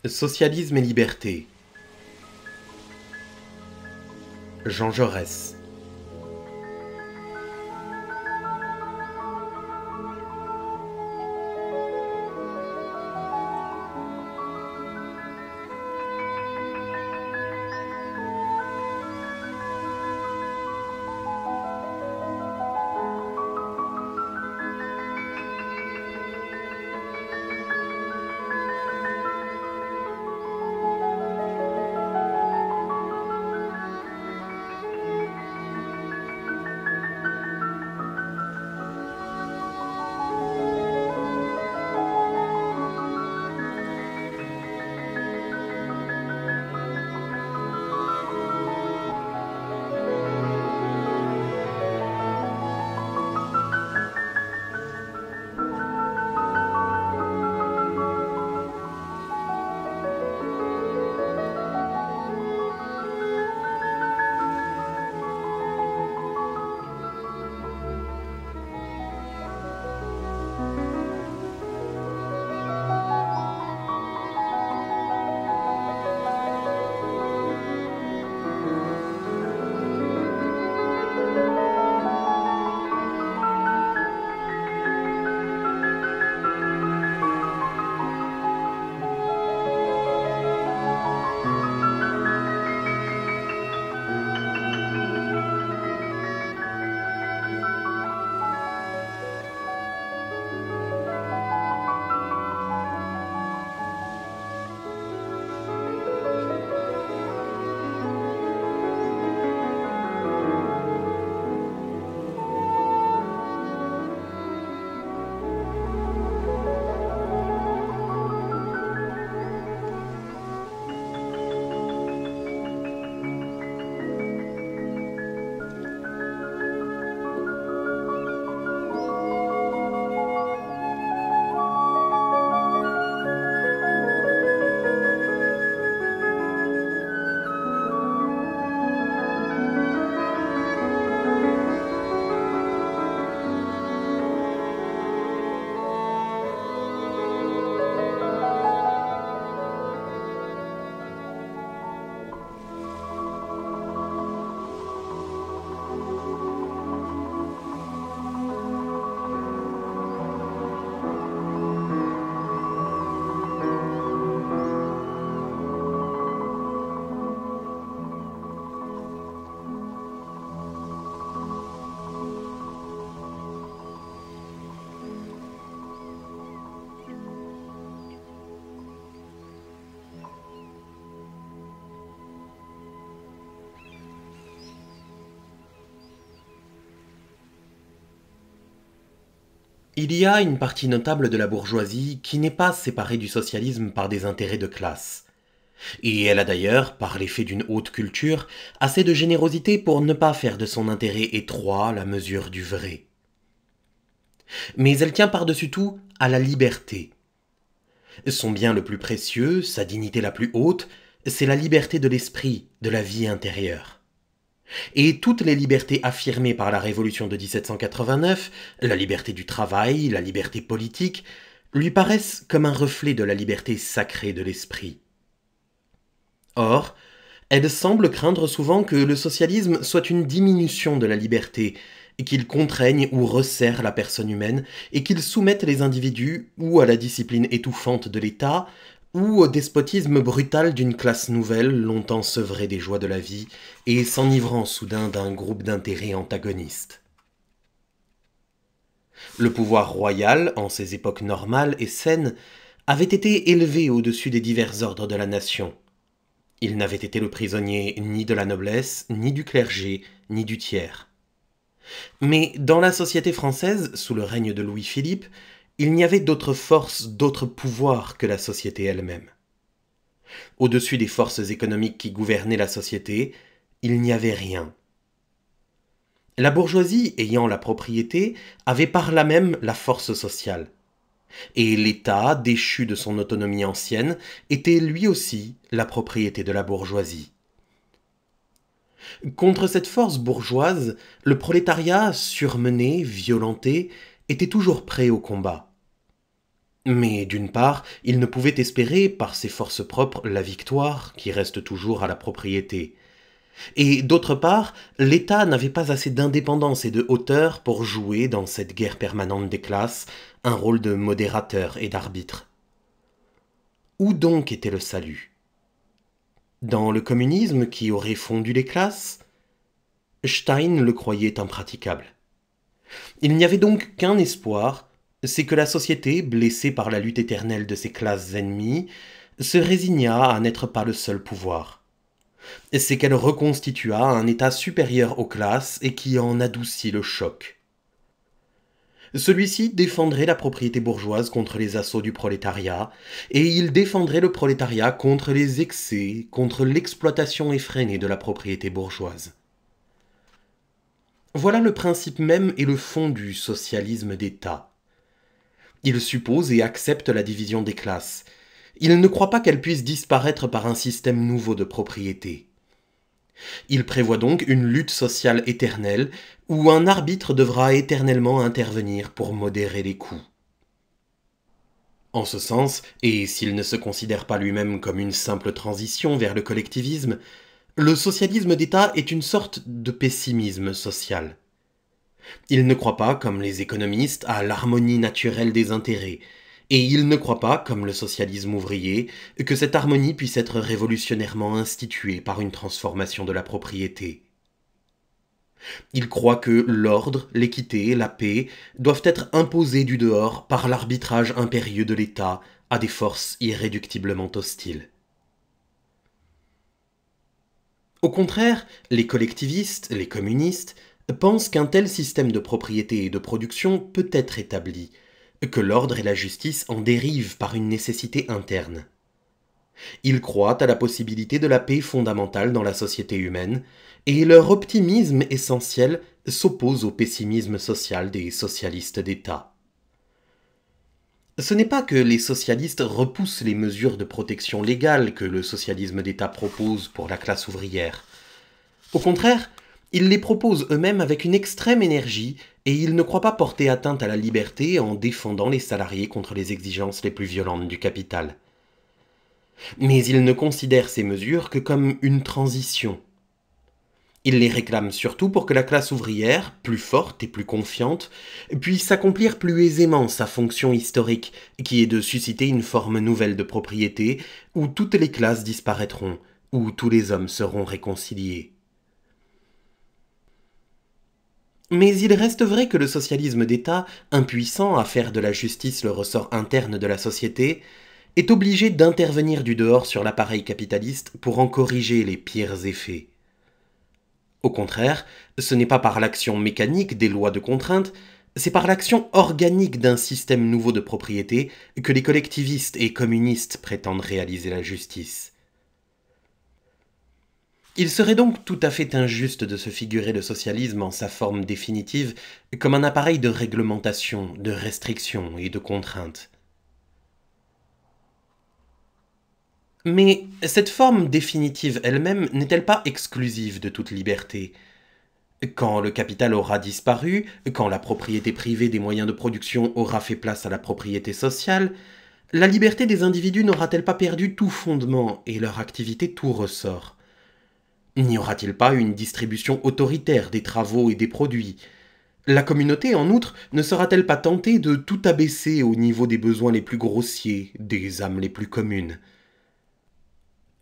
Socialisme et liberté. Jean Jaurès. Il y a une partie notable de la bourgeoisie qui n'est pas séparée du socialisme par des intérêts de classe. Et elle a d'ailleurs, par l'effet d'une haute culture, assez de générosité pour ne pas faire de son intérêt étroit la mesure du vrai. Mais elle tient par-dessus tout à la liberté. Son bien le plus précieux, sa dignité la plus haute, c'est la liberté de l'esprit, de la vie intérieure. Et toutes les libertés affirmées par la Révolution de 1789, la liberté du travail, la liberté politique, lui paraissent comme un reflet de la liberté sacrée de l'esprit. Or, elle semble craindre souvent que le socialisme soit une diminution de la liberté, qu'il contraigne ou resserre la personne humaine, et qu'il soumette les individus ou à la discipline étouffante de l'État, ou au despotisme brutal d'une classe nouvelle longtemps sevrée des joies de la vie et s'enivrant soudain d'un groupe d'intérêts antagonistes. Le pouvoir royal, en ces époques normales et saines, avait été élevé au-dessus des divers ordres de la nation. Il n'avait été le prisonnier ni de la noblesse, ni du clergé, ni du tiers. Mais dans la société française, sous le règne de Louis-Philippe, il n'y avait d'autre force, d'autre pouvoir que la société elle-même. Au-dessus des forces économiques qui gouvernaient la société, il n'y avait rien. La bourgeoisie, ayant la propriété, avait par là même la force sociale. Et l'État, déchu de son autonomie ancienne, était lui aussi la propriété de la bourgeoisie. Contre cette force bourgeoise, le prolétariat, surmené, violenté, était toujours prêt au combat. Mais d'une part, il ne pouvait espérer, par ses forces propres, la victoire, qui reste toujours à la propriété. Et d'autre part, l'État n'avait pas assez d'indépendance et de hauteur pour jouer, dans cette guerre permanente des classes, un rôle de modérateur et d'arbitre. Où donc était le salut? Dans le communisme qui aurait fondu les classes? Stein le croyait impraticable. Il n'y avait donc qu'un espoir, c'est que la société, blessée par la lutte éternelle de ses classes ennemies, se résigna à n'être pas le seul pouvoir. C'est qu'elle reconstitua un état supérieur aux classes et qui en adoucit le choc. Celui-ci défendrait la propriété bourgeoise contre les assauts du prolétariat, et il défendrait le prolétariat contre les excès, contre l'exploitation effrénée de la propriété bourgeoise. Voilà le principe même et le fond du socialisme d'État. Il suppose et accepte la division des classes. Il ne croit pas qu'elle puisse disparaître par un système nouveau de propriété. Il prévoit donc une lutte sociale éternelle où un arbitre devra éternellement intervenir pour modérer les coûts. En ce sens, et s'il ne se considère pas lui-même comme une simple transition vers le collectivisme, le socialisme d'État est une sorte de pessimisme social. Il ne croit pas, comme les économistes, à l'harmonie naturelle des intérêts, et il ne croit pas, comme le socialisme ouvrier, que cette harmonie puisse être révolutionnairement instituée par une transformation de la propriété. Il croit que l'ordre, l'équité, la paix doivent être imposés du dehors par l'arbitrage impérieux de l'État à des forces irréductiblement hostiles. Au contraire, les collectivistes, les communistes, pensent qu'un tel système de propriété et de production peut être établi, que l'ordre et la justice en dérivent par une nécessité interne. Ils croient à la possibilité de la paix fondamentale dans la société humaine, et leur optimisme essentiel s'oppose au pessimisme social des socialistes d'État. Ce n'est pas que les socialistes repoussent les mesures de protection légale que le socialisme d'État propose pour la classe ouvrière. Au contraire, ils les proposent eux-mêmes avec une extrême énergie et ils ne croient pas porter atteinte à la liberté en défendant les salariés contre les exigences les plus violentes du capital. Mais ils ne considèrent ces mesures que comme une transition. Ils les réclament surtout pour que la classe ouvrière, plus forte et plus confiante, puisse accomplir plus aisément sa fonction historique, qui est de susciter une forme nouvelle de propriété où toutes les classes disparaîtront, où tous les hommes seront réconciliés. Mais il reste vrai que le socialisme d'État, impuissant à faire de la justice le ressort interne de la société, est obligé d'intervenir du dehors sur l'appareil capitaliste pour en corriger les pires effets. Au contraire, ce n'est pas par l'action mécanique des lois de contrainte, c'est par l'action organique d'un système nouveau de propriété que les collectivistes et communistes prétendent réaliser la justice. Il serait donc tout à fait injuste de se figurer le socialisme en sa forme définitive comme un appareil de réglementation, de restriction et de contrainte. Mais cette forme définitive elle-même n'est-elle pas exclusive de toute liberté? Quand le capital aura disparu, quand la propriété privée des moyens de production aura fait place à la propriété sociale, la liberté des individus n'aura-t-elle pas perdu tout fondement et leur activité tout ressort? N'y aura-t-il pas une distribution autoritaire des travaux et des produits? La communauté, en outre, ne sera-t-elle pas tentée de tout abaisser au niveau des besoins les plus grossiers, des âmes les plus communes?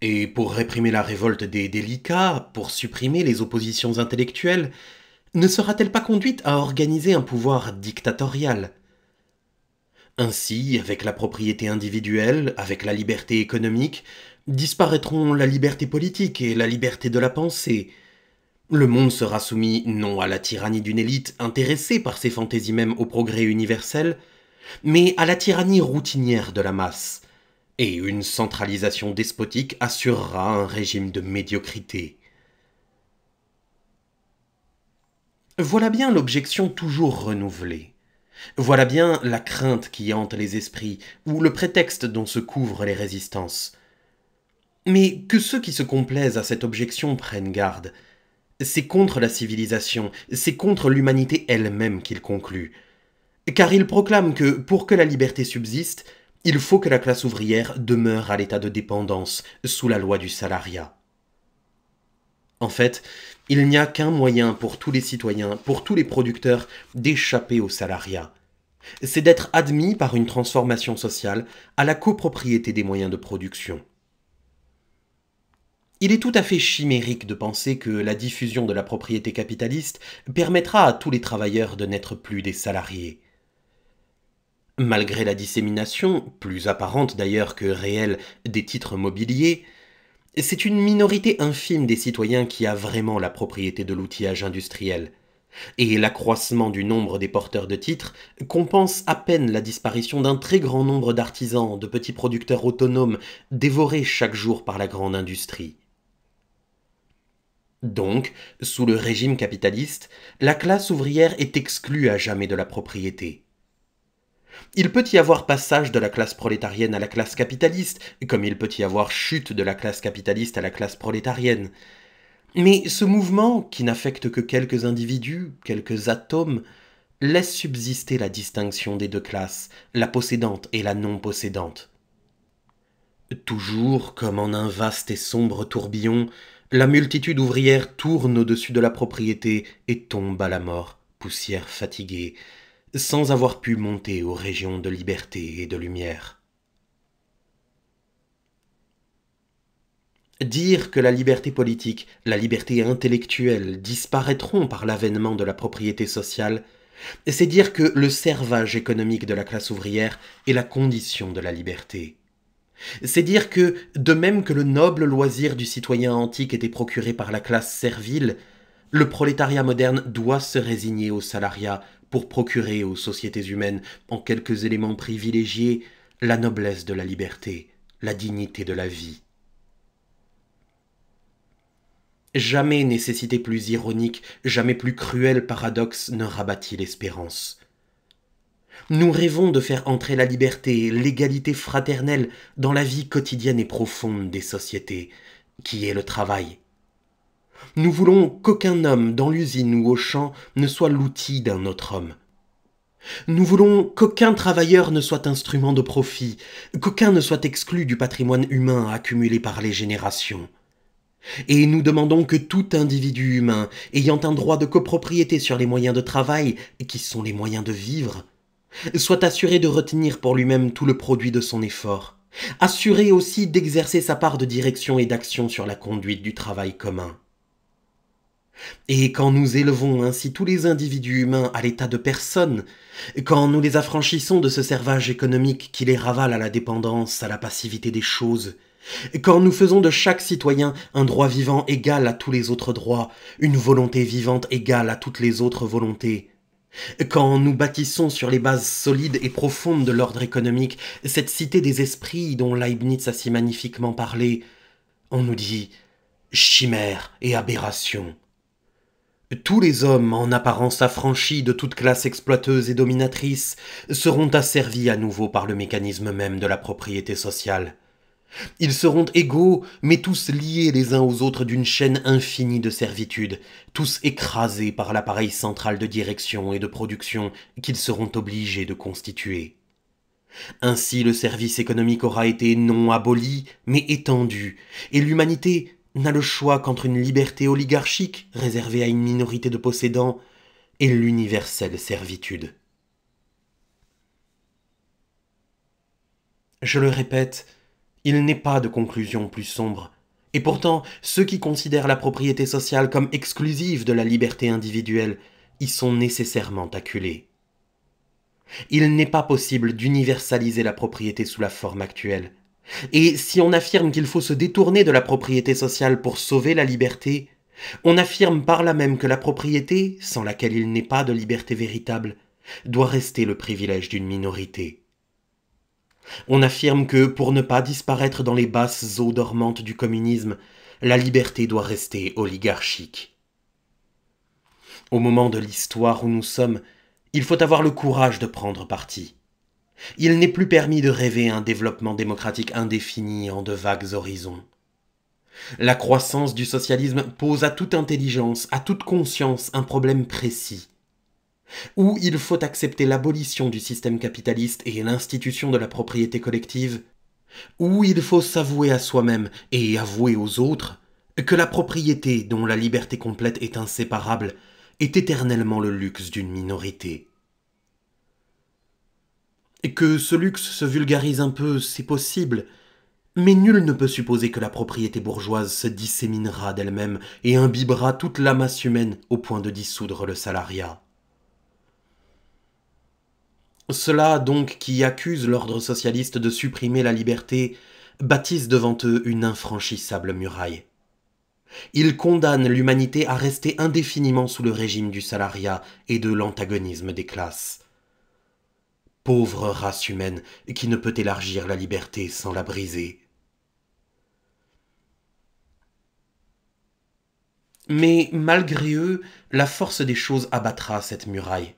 Et pour réprimer la révolte des délicats, pour supprimer les oppositions intellectuelles, ne sera-t-elle pas conduite à organiser un pouvoir dictatorial? Ainsi, avec la propriété individuelle, avec la liberté économique, disparaîtront la liberté politique et la liberté de la pensée. Le monde sera soumis non à la tyrannie d'une élite intéressée par ses fantaisies même au progrès universel, mais à la tyrannie routinière de la masse. Et une centralisation despotique assurera un régime de médiocrité. Voilà bien l'objection toujours renouvelée. Voilà bien la crainte qui hante les esprits, ou le prétexte dont se couvrent les résistances. Mais que ceux qui se complaisent à cette objection prennent garde. C'est contre la civilisation, c'est contre l'humanité elle-même qu'ils concluent. Car il proclame que, pour que la liberté subsiste, il faut que la classe ouvrière demeure à l'état de dépendance sous la loi du salariat. En fait, il n'y a qu'un moyen pour tous les citoyens, pour tous les producteurs, d'échapper au salariat. C'est d'être admis par une transformation sociale à la copropriété des moyens de production. Il est tout à fait chimérique de penser que la diffusion de la propriété capitaliste permettra à tous les travailleurs de n'être plus des salariés. Malgré la dissémination, plus apparente d'ailleurs que réelle, des titres mobiliers, c'est une minorité infime des citoyens qui a vraiment la propriété de l'outillage industriel. Et l'accroissement du nombre des porteurs de titres compense à peine la disparition d'un très grand nombre d'artisans, de petits producteurs autonomes, dévorés chaque jour par la grande industrie. Donc, sous le régime capitaliste, la classe ouvrière est exclue à jamais de la propriété. Il peut y avoir passage de la classe prolétarienne à la classe capitaliste, comme il peut y avoir chute de la classe capitaliste à la classe prolétarienne. Mais ce mouvement, qui n'affecte que quelques individus, quelques atomes, laisse subsister la distinction des deux classes, la possédante et la non possédante. Toujours comme en un vaste et sombre tourbillon, la multitude ouvrière tourne au-dessus de la propriété et tombe à la mort, poussière fatiguée, sans avoir pu monter aux régions de liberté et de lumière. Dire que la liberté politique, la liberté intellectuelle disparaîtront par l'avènement de la propriété sociale, c'est dire que le servage économique de la classe ouvrière est la condition de la liberté. C'est dire que, de même que le noble loisir du citoyen antique était procuré par la classe servile, le prolétariat moderne doit se résigner au salariat pour procurer aux sociétés humaines, en quelques éléments privilégiés, la noblesse de la liberté, la dignité de la vie. Jamais nécessité plus ironique, jamais plus cruel paradoxe ne rabattit l'espérance. Nous rêvons de faire entrer la liberté, l'égalité fraternelle dans la vie quotidienne et profonde des sociétés, qui est le travail. Nous voulons qu'aucun homme dans l'usine ou au champ ne soit l'outil d'un autre homme. Nous voulons qu'aucun travailleur ne soit instrument de profit, qu'aucun ne soit exclu du patrimoine humain accumulé par les générations. Et nous demandons que tout individu humain, ayant un droit de copropriété sur les moyens de travail, qui sont les moyens de vivre, soit assuré de retenir pour lui-même tout le produit de son effort, assuré aussi d'exercer sa part de direction et d'action sur la conduite du travail commun. Et quand nous élevons ainsi tous les individus humains à l'état de personnes, quand nous les affranchissons de ce servage économique qui les ravale à la dépendance, à la passivité des choses, quand nous faisons de chaque citoyen un droit vivant égal à tous les autres droits, une volonté vivante égale à toutes les autres volontés, quand nous bâtissons sur les bases solides et profondes de l'ordre économique cette cité des esprits dont Leibniz a si magnifiquement parlé, on nous dit chimère et aberration. Tous les hommes, en apparence affranchis de toute classe exploiteuse et dominatrice, seront asservis à nouveau par le mécanisme même de la propriété sociale. Ils seront égaux, mais tous liés les uns aux autres d'une chaîne infinie de servitude, tous écrasés par l'appareil central de direction et de production qu'ils seront obligés de constituer. Ainsi le service économique aura été non aboli, mais étendu, et l'humanité n'a le choix qu'entre une liberté oligarchique réservée à une minorité de possédants et l'universelle servitude. Je le répète, il n'est pas de conclusion plus sombre, et pourtant ceux qui considèrent la propriété sociale comme exclusive de la liberté individuelle y sont nécessairement acculés. Il n'est pas possible d'universaliser la propriété sous la forme actuelle. Et si on affirme qu'il faut se détourner de la propriété sociale pour sauver la liberté, on affirme par là même que la propriété, sans laquelle il n'est pas de liberté véritable, doit rester le privilège d'une minorité. On affirme que, pour ne pas disparaître dans les basses eaux dormantes du communisme, la liberté doit rester oligarchique. Au moment de l'histoire où nous sommes, il faut avoir le courage de prendre parti. Il n'est plus permis de rêver un développement démocratique indéfini en de vagues horizons. La croissance du socialisme pose à toute intelligence, à toute conscience un problème précis. Ou il faut accepter l'abolition du système capitaliste et l'institution de la propriété collective, ou il faut s'avouer à soi-même et avouer aux autres que la propriété dont la liberté complète est inséparable est éternellement le luxe d'une minorité. Et que ce luxe se vulgarise un peu, c'est possible, mais nul ne peut supposer que la propriété bourgeoise se disséminera d'elle-même et imbibera toute la masse humaine au point de dissoudre le salariat. Ceux-là donc qui accusent l'ordre socialiste de supprimer la liberté bâtissent devant eux une infranchissable muraille. Ils condamnent l'humanité à rester indéfiniment sous le régime du salariat et de l'antagonisme des classes. Pauvre race humaine qui ne peut élargir la liberté sans la briser. Mais malgré eux, la force des choses abattra cette muraille.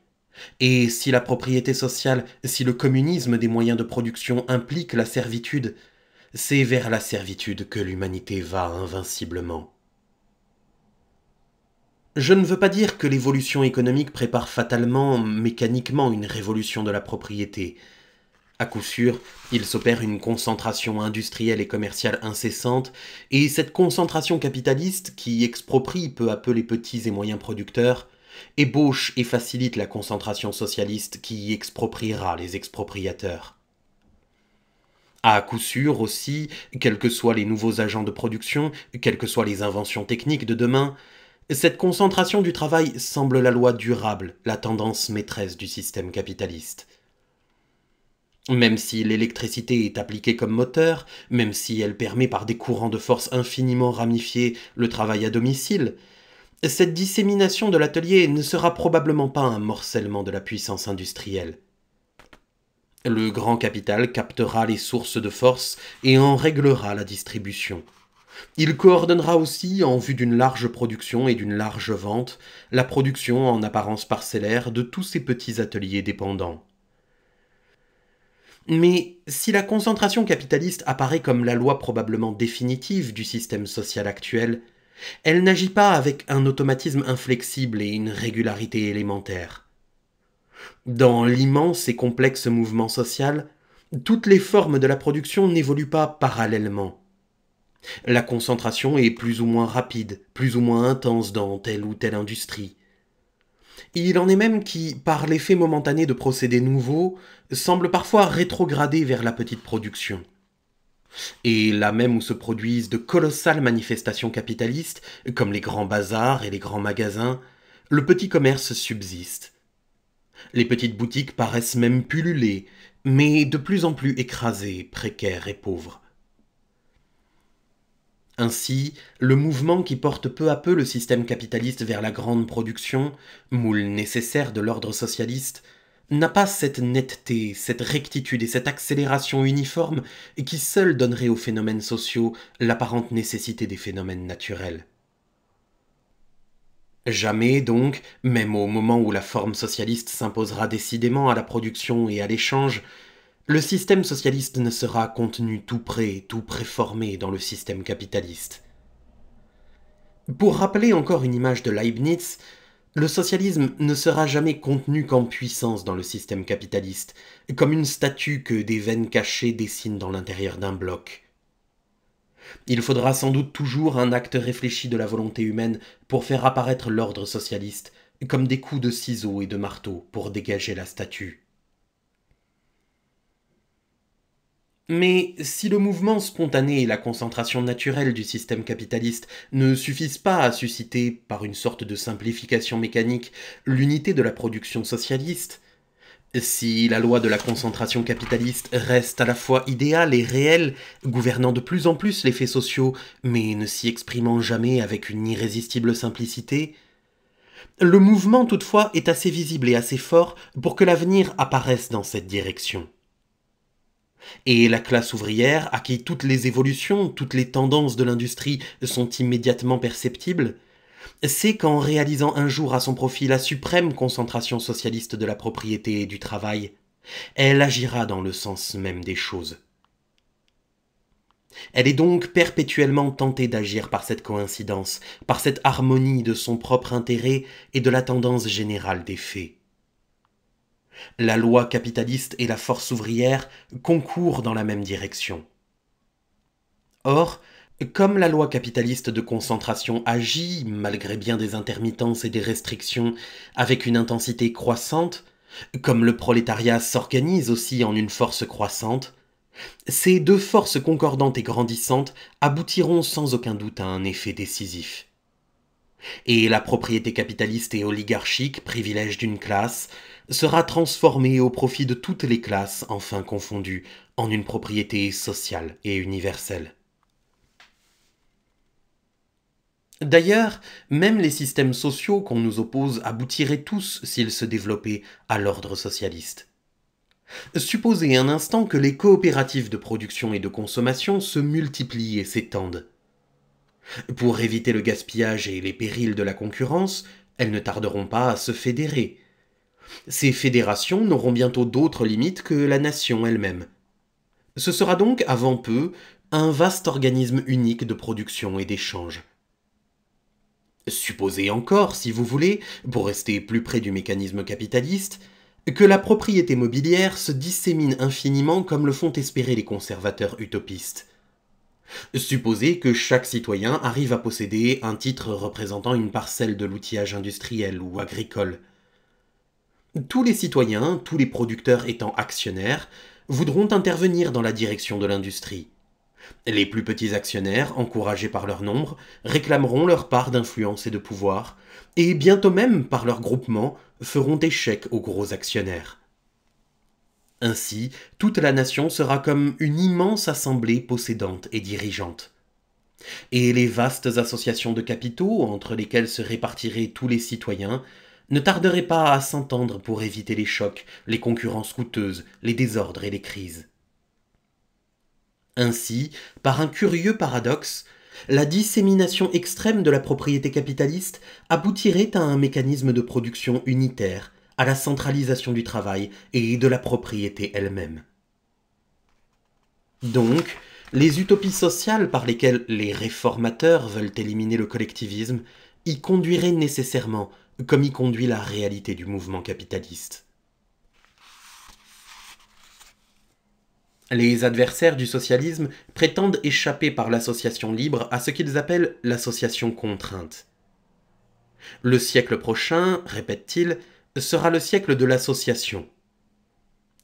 Et si la propriété sociale, si le communisme des moyens de production implique la servitude, c'est vers la servitude que l'humanité va invinciblement. Je ne veux pas dire que l'évolution économique prépare fatalement, mécaniquement, une révolution de la propriété. À coup sûr, il s'opère une concentration industrielle et commerciale incessante, et cette concentration capitaliste, qui exproprie peu à peu les petits et moyens producteurs, ébauche et facilite la concentration socialiste qui expropriera les expropriateurs. À coup sûr aussi, quels que soient les nouveaux agents de production, quelles que soient les inventions techniques de demain, cette concentration du travail semble la loi durable, la tendance maîtresse du système capitaliste. Même si l'électricité est appliquée comme moteur, même si elle permet par des courants de force infiniment ramifiés le travail à domicile, cette dissémination de l'atelier ne sera probablement pas un morcellement de la puissance industrielle. Le grand capital captera les sources de force et en réglera la distribution. Il coordonnera aussi, en vue d'une large production et d'une large vente, la production en apparence parcellaire de tous ces petits ateliers dépendants. Mais si la concentration capitaliste apparaît comme la loi probablement définitive du système social actuel, elle n'agit pas avec un automatisme inflexible et une régularité élémentaire. Dans l'immense et complexe mouvement social, toutes les formes de la production n'évoluent pas parallèlement. La concentration est plus ou moins rapide, plus ou moins intense dans telle ou telle industrie. Il en est même qui, par l'effet momentané de procédés nouveaux, semblent parfois rétrograder vers la petite production. Et là même où se produisent de colossales manifestations capitalistes, comme les grands bazars et les grands magasins, le petit commerce subsiste. Les petites boutiques paraissent même pulluler, mais de plus en plus écrasées, précaires et pauvres. Ainsi, le mouvement qui porte peu à peu le système capitaliste vers la grande production, moule nécessaire de l'ordre socialiste, n'a pas cette netteté, cette rectitude et cette accélération uniforme qui seules donneraient aux phénomènes sociaux l'apparente nécessité des phénomènes naturels. Jamais donc, même au moment où la forme socialiste s'imposera décidément à la production et à l'échange, le système socialiste ne sera contenu tout près, tout préformé dans le système capitaliste. Pour rappeler encore une image de Leibniz, le socialisme ne sera jamais contenu qu'en puissance dans le système capitaliste, comme une statue que des veines cachées dessinent dans l'intérieur d'un bloc. Il faudra sans doute toujours un acte réfléchi de la volonté humaine pour faire apparaître l'ordre socialiste, comme des coups de ciseaux et de marteau pour dégager la statue. Mais si le mouvement spontané et la concentration naturelle du système capitaliste ne suffisent pas à susciter, par une sorte de simplification mécanique, l'unité de la production socialiste, si la loi de la concentration capitaliste reste à la fois idéale et réelle, gouvernant de plus en plus les faits sociaux, mais ne s'y exprimant jamais avec une irrésistible simplicité, le mouvement toutefois est assez visible et assez fort pour que l'avenir apparaisse dans cette direction. Et la classe ouvrière, à qui toutes les évolutions, toutes les tendances de l'industrie sont immédiatement perceptibles, sait qu'en réalisant un jour à son profit la suprême concentration socialiste de la propriété et du travail, elle agira dans le sens même des choses. Elle est donc perpétuellement tentée d'agir par cette coïncidence, par cette harmonie de son propre intérêt et de la tendance générale des faits. La loi capitaliste et la force ouvrière concourent dans la même direction. Or, comme la loi capitaliste de concentration agit, malgré bien des intermittences et des restrictions, avec une intensité croissante, comme le prolétariat s'organise aussi en une force croissante, ces deux forces concordantes et grandissantes aboutiront sans aucun doute à un effet décisif. Et la propriété capitaliste et oligarchique, privilège d'une classe, sera transformée au profit de toutes les classes, enfin confondues, en une propriété sociale et universelle. D'ailleurs, même les systèmes sociaux qu'on nous oppose aboutiraient tous, s'ils se développaient, à l'ordre socialiste. Supposez un instant que les coopératives de production et de consommation se multiplient et s'étendent. Pour éviter le gaspillage et les périls de la concurrence, elles ne tarderont pas à se fédérer. Ces fédérations n'auront bientôt d'autres limites que la nation elle-même. Ce sera donc, avant peu, un vaste organisme unique de production et d'échange. Supposez encore, si vous voulez, pour rester plus près du mécanisme capitaliste, que la propriété mobilière se dissémine infiniment comme le font espérer les conservateurs utopistes. Supposez que chaque citoyen arrive à posséder un titre représentant une parcelle de l'outillage industriel ou agricole. Tous les citoyens, tous les producteurs étant actionnaires, voudront intervenir dans la direction de l'industrie. Les plus petits actionnaires, encouragés par leur nombre, réclameront leur part d'influence et de pouvoir, et bientôt même, par leur groupement, feront échec aux gros actionnaires. Ainsi, toute la nation sera comme une immense assemblée possédante et dirigeante. Et les vastes associations de capitaux, entre lesquelles se répartiraient tous les citoyens, ne tarderaient pas à s'entendre pour éviter les chocs, les concurrences coûteuses, les désordres et les crises. Ainsi, par un curieux paradoxe, la dissémination extrême de la propriété capitaliste aboutirait à un mécanisme de production unitaire, à la centralisation du travail et de la propriété elle-même. Donc, les utopies sociales par lesquelles les réformateurs veulent éliminer le collectivisme y conduiraient nécessairement, comme y conduit la réalité du mouvement capitaliste. Les adversaires du socialisme prétendent échapper par l'association libre à ce qu'ils appellent l'association contrainte. Le siècle prochain, répètent-ils, sera le siècle de l'association.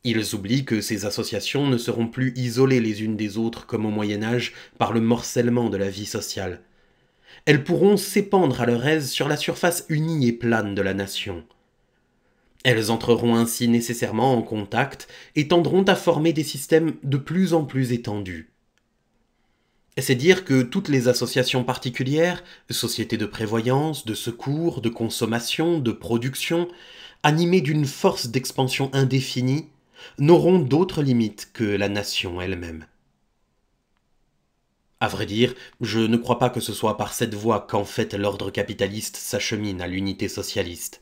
Ils oublient que ces associations ne seront plus isolées les unes des autres comme au Moyen Âge par le morcellement de la vie sociale. Elles pourront s'épandre à leur aise sur la surface unie et plane de la nation. Elles entreront ainsi nécessairement en contact et tendront à former des systèmes de plus en plus étendus. C'est dire que toutes les associations particulières, sociétés de prévoyance, de secours, de consommation, de production, animées d'une force d'expansion indéfinie, n'auront d'autre limite que la nation elle-même. À vrai dire, je ne crois pas que ce soit par cette voie qu'en fait l'ordre capitaliste s'achemine à l'unité socialiste.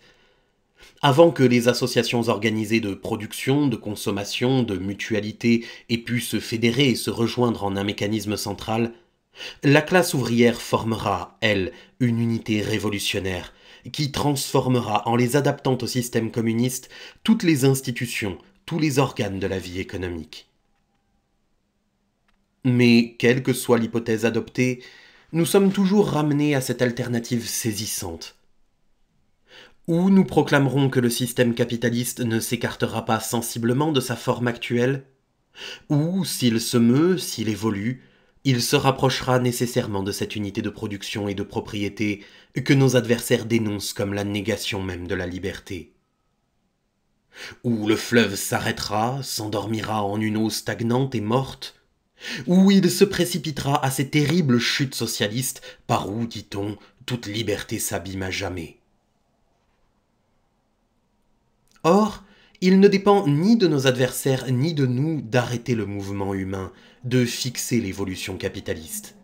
Avant que les associations organisées de production, de consommation, de mutualité aient pu se fédérer et se rejoindre en un mécanisme central, la classe ouvrière formera, elle, une unité révolutionnaire qui transformera, en les adaptant au système communiste, toutes les institutions, tous les organes de la vie économique. Mais, quelle que soit l'hypothèse adoptée, nous sommes toujours ramenés à cette alternative saisissante. Ou nous proclamerons que le système capitaliste ne s'écartera pas sensiblement de sa forme actuelle, ou, s'il se meut, s'il évolue, il se rapprochera nécessairement de cette unité de production et de propriété que nos adversaires dénoncent comme la négation même de la liberté. Ou le fleuve s'arrêtera, s'endormira en une eau stagnante et morte, ou il se précipitera à ces terribles chutes socialistes par où, dit-on, toute liberté s'abîme à jamais. Or, il ne dépend ni de nos adversaires ni de nous d'arrêter le mouvement humain, de fixer l'évolution capitaliste.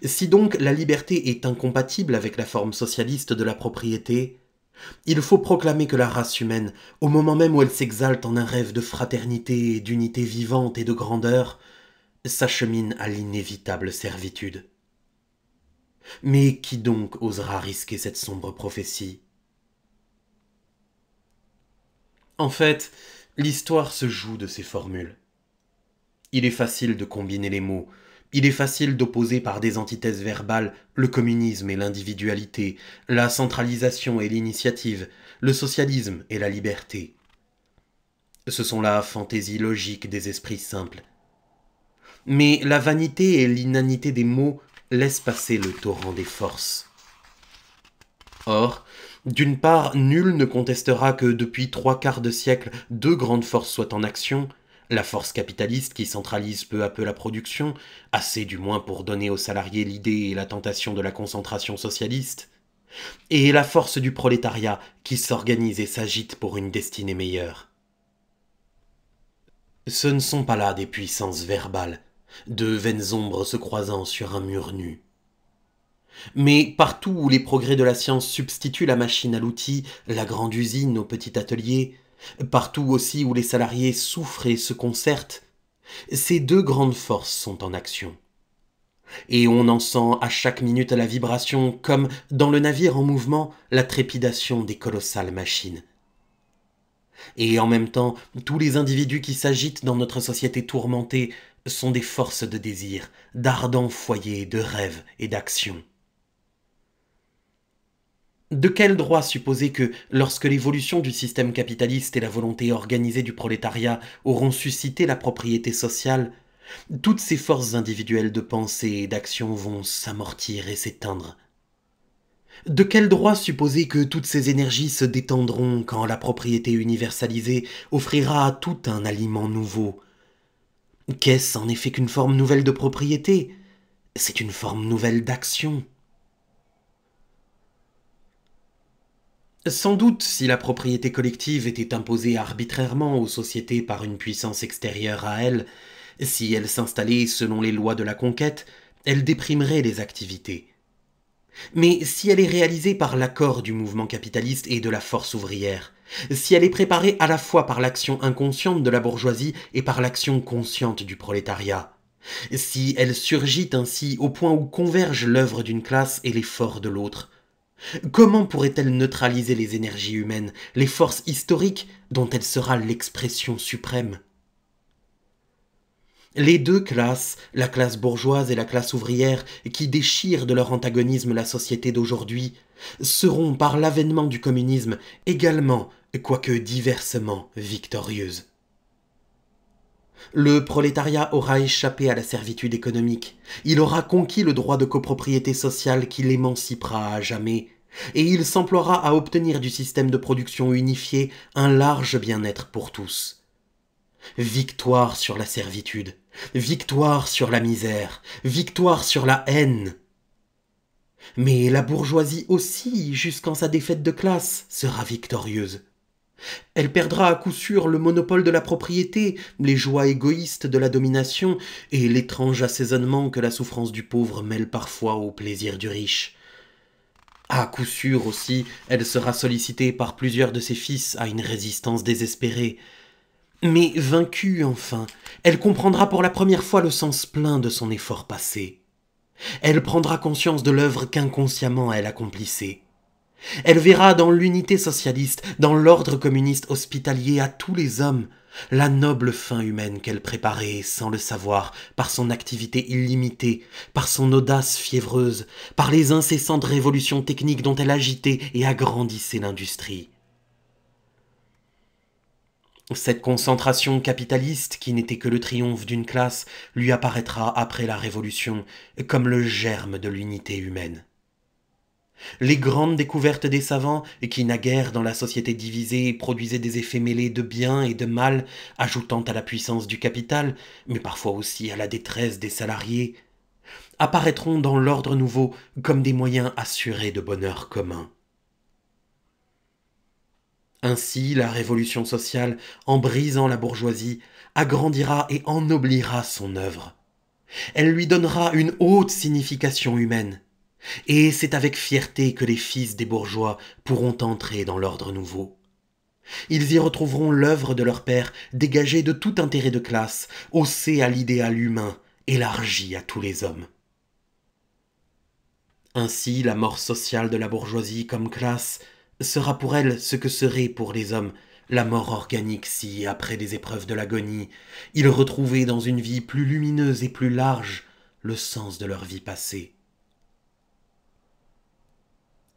Si donc la liberté est incompatible avec la forme socialiste de la propriété, il faut proclamer que la race humaine, au moment même où elle s'exalte en un rêve de fraternité, d'unité vivante et de grandeur, s'achemine à l'inévitable servitude. Mais qui donc osera risquer cette sombre prophétie ? En fait, l'histoire se joue de ces formules. Il est facile de combiner les mots. Il est facile d'opposer par des antithèses verbales le communisme et l'individualité, la centralisation et l'initiative, le socialisme et la liberté. Ce sont la fantaisie logique des esprits simples. Mais la vanité et l'inanité des mots laissent passer le torrent des forces. Or, d'une part, nul ne contestera que depuis 3/4 de siècle, deux grandes forces soient en action, la force capitaliste qui centralise peu à peu la production, assez du moins pour donner aux salariés l'idée et la tentation de la concentration socialiste, et la force du prolétariat qui s'organise et s'agite pour une destinée meilleure. Ce ne sont pas là des puissances verbales, deux vaines ombres se croisant sur un mur nu. Mais partout où les progrès de la science substituent la machine à l'outil, la grande usine au petit atelier, partout aussi où les salariés souffrent et se concertent, ces deux grandes forces sont en action. Et on en sent à chaque minute la vibration comme, dans le navire en mouvement, la trépidation des colossales machines. Et en même temps, tous les individus qui s'agitent dans notre société tourmentée sont des forces de désir, d'ardents foyers de rêves et d'action. De quel droit supposer que, lorsque l'évolution du système capitaliste et la volonté organisée du prolétariat auront suscité la propriété sociale, toutes ces forces individuelles de pensée et d'action vont s'amortir et s'éteindre? De quel droit supposer que toutes ces énergies se détendront quand la propriété universalisée offrira à tout un aliment nouveau? Qu'est-ce en effet qu'une forme nouvelle de propriété? C'est une forme nouvelle d'action. Sans doute, si la propriété collective était imposée arbitrairement aux sociétés par une puissance extérieure à elles, si elle s'installait selon les lois de la conquête, elle déprimerait les activités. Mais si elle est réalisée par l'accord du mouvement capitaliste et de la force ouvrière, si elle est préparée à la fois par l'action inconsciente de la bourgeoisie et par l'action consciente du prolétariat, si elle surgit ainsi au point où convergent l'œuvre d'une classe et l'effort de l'autre, comment pourrait-elle neutraliser les énergies humaines, les forces historiques dont elle sera l'expression suprême? Les deux classes, la classe bourgeoise et la classe ouvrière, qui déchirent de leur antagonisme la société d'aujourd'hui, seront par l'avènement du communisme également, quoique diversement, victorieuses. Le prolétariat aura échappé à la servitude économique, il aura conquis le droit de copropriété sociale qui l'émancipera à jamais, et il s'emploiera à obtenir du système de production unifié un large bien-être pour tous. Victoire sur la servitude, victoire sur la misère, victoire sur la haine. Mais la bourgeoisie aussi, jusqu'en sa défaite de classe, sera victorieuse. Elle perdra à coup sûr le monopole de la propriété, les joies égoïstes de la domination et l'étrange assaisonnement que la souffrance du pauvre mêle parfois au plaisir du riche. À coup sûr aussi, elle sera sollicitée par plusieurs de ses fils à une résistance désespérée. Mais vaincue enfin, elle comprendra pour la première fois le sens plein de son effort passé. Elle prendra conscience de l'œuvre qu'inconsciemment elle accomplissait. Elle verra dans l'unité socialiste, dans l'ordre communiste hospitalier à tous les hommes, la noble fin humaine qu'elle préparait sans le savoir, par son activité illimitée, par son audace fiévreuse, par les incessantes révolutions techniques dont elle agitait et agrandissait l'industrie. Cette concentration capitaliste, qui n'était que le triomphe d'une classe, lui apparaîtra après la Révolution comme le germe de l'unité humaine. Les grandes découvertes des savants, qui naguère dans la société divisée produisaient des effets mêlés de bien et de mal, ajoutant à la puissance du capital, mais parfois aussi à la détresse des salariés, apparaîtront dans l'ordre nouveau comme des moyens assurés de bonheur commun. Ainsi, la révolution sociale, en brisant la bourgeoisie, agrandira et ennoblira son œuvre. Elle lui donnera une haute signification humaine. Et c'est avec fierté que les fils des bourgeois pourront entrer dans l'ordre nouveau. Ils y retrouveront l'œuvre de leur père, dégagée de tout intérêt de classe, haussée à l'idéal humain, élargie à tous les hommes. Ainsi, la mort sociale de la bourgeoisie comme classe sera pour elle ce que serait pour les hommes la mort organique si, après des épreuves de l'agonie, ils retrouvaient dans une vie plus lumineuse et plus large le sens de leur vie passée.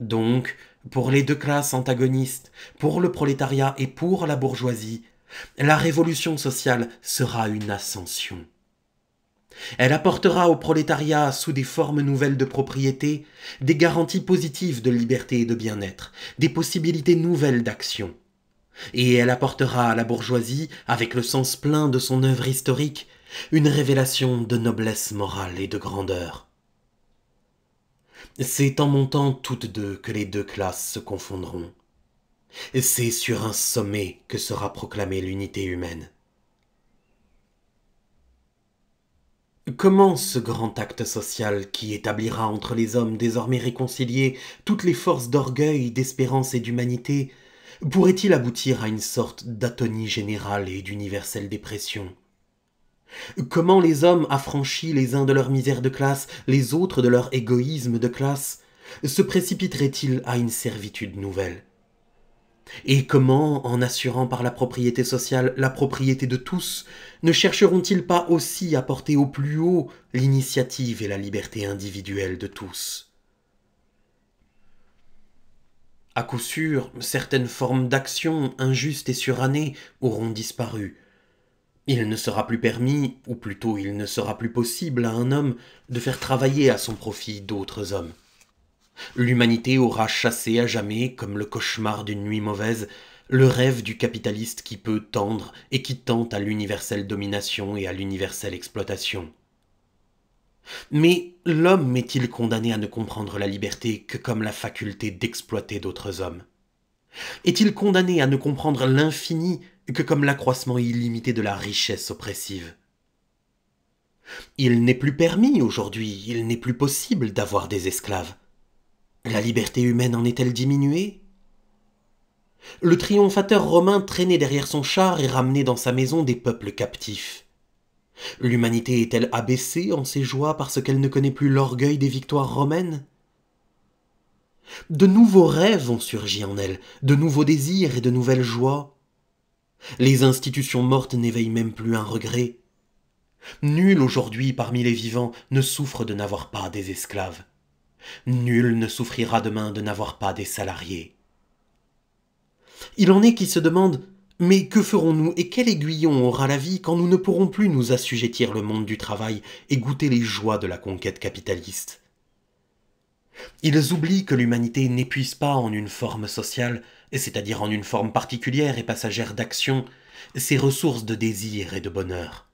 Donc, pour les deux classes antagonistes, pour le prolétariat et pour la bourgeoisie, la révolution sociale sera une ascension. Elle apportera au prolétariat, sous des formes nouvelles de propriété, des garanties positives de liberté et de bien-être, des possibilités nouvelles d'action. Et elle apportera à la bourgeoisie, avec le sens plein de son œuvre historique, une révélation de noblesse morale et de grandeur. C'est en montant toutes deux que les deux classes se confondront. C'est sur un sommet que sera proclamée l'unité humaine. Comment ce grand acte social qui établira entre les hommes désormais réconciliés toutes les forces d'orgueil, d'espérance et d'humanité pourrait-il aboutir à une sorte d'atonie générale et d'universelle dépression? Comment les hommes affranchis les uns de leur misère de classe, les autres de leur égoïsme de classe, se précipiteraient-ils à une servitude nouvelle? Et comment, en assurant par la propriété sociale la propriété de tous, ne chercheront-ils pas aussi à porter au plus haut l'initiative et la liberté individuelle de tous? À coup sûr, certaines formes d'action injustes et surannées auront disparu. Il ne sera plus permis, ou plutôt il ne sera plus possible à un homme de faire travailler à son profit d'autres hommes. L'humanité aura chassé à jamais, comme le cauchemar d'une nuit mauvaise, le rêve du capitaliste qui peut tendre et qui tente à l'universelle domination et à l'universelle exploitation. Mais l'homme est-il condamné à ne comprendre la liberté que comme la faculté d'exploiter d'autres hommes? Est-il condamné à ne comprendre l'infini que comme l'accroissement illimité de la richesse oppressive? Il n'est plus permis aujourd'hui, il n'est plus possible d'avoir des esclaves. La liberté humaine en est-elle diminuée? Le triomphateur romain traînait derrière son char et ramenait dans sa maison des peuples captifs. L'humanité est-elle abaissée en ses joies parce qu'elle ne connaît plus l'orgueil des victoires romaines? De nouveaux rêves ont surgi en elle, de nouveaux désirs et de nouvelles joies. Les institutions mortes n'éveillent même plus un regret. Nul aujourd'hui parmi les vivants ne souffre de n'avoir pas des esclaves. Nul ne souffrira demain de n'avoir pas des salariés. Il en est qui se demandent « Mais que ferons-nous et quel aiguillon aura la vie quand nous ne pourrons plus nous assujettir le monde du travail et goûter les joies de la conquête capitaliste ?» Ils oublient que l'humanité n'épuise pas en une forme sociale, c'est-à-dire en une forme particulière et passagère d'action, ses ressources de désir et de bonheur.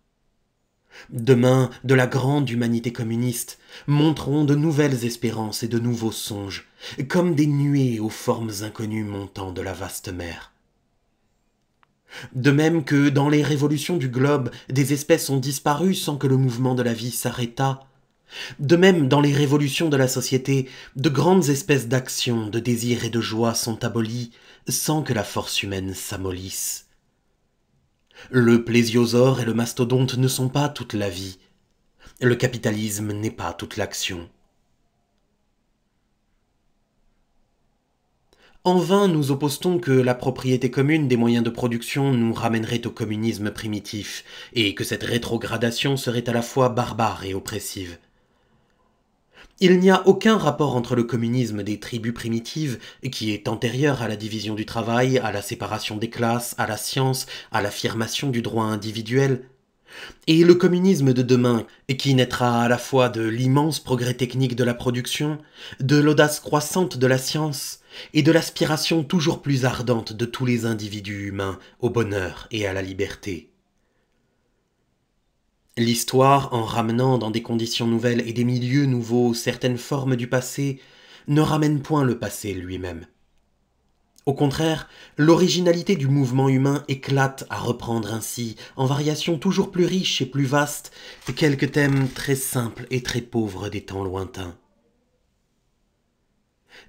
Demain, de la grande humanité communiste, monteront de nouvelles espérances et de nouveaux songes, comme des nuées aux formes inconnues montant de la vaste mer. De même que dans les révolutions du globe, des espèces ont disparu sans que le mouvement de la vie s'arrêtât, de même dans les révolutions de la société, de grandes espèces d'action, de désir et de joie sont abolies sans que la force humaine s'amollisse. Le plésiosaure et le mastodonte ne sont pas toute la vie. Le capitalisme n'est pas toute l'action. En vain nous oppose-t-on que la propriété commune des moyens de production nous ramènerait au communisme primitif, et que cette rétrogradation serait à la fois barbare et oppressive. Il n'y a aucun rapport entre le communisme des tribus primitives, qui est antérieur à la division du travail, à la séparation des classes, à la science, à l'affirmation du droit individuel, et le communisme de demain, qui naîtra à la fois de l'immense progrès technique de la production, de l'audace croissante de la science, et de l'aspiration toujours plus ardente de tous les individus humains au bonheur et à la liberté. L'histoire, en ramenant dans des conditions nouvelles et des milieux nouveaux certaines formes du passé, ne ramène point le passé lui-même. Au contraire, l'originalité du mouvement humain éclate à reprendre ainsi, en variations toujours plus riches et plus vastes, quelques thèmes très simples et très pauvres des temps lointains.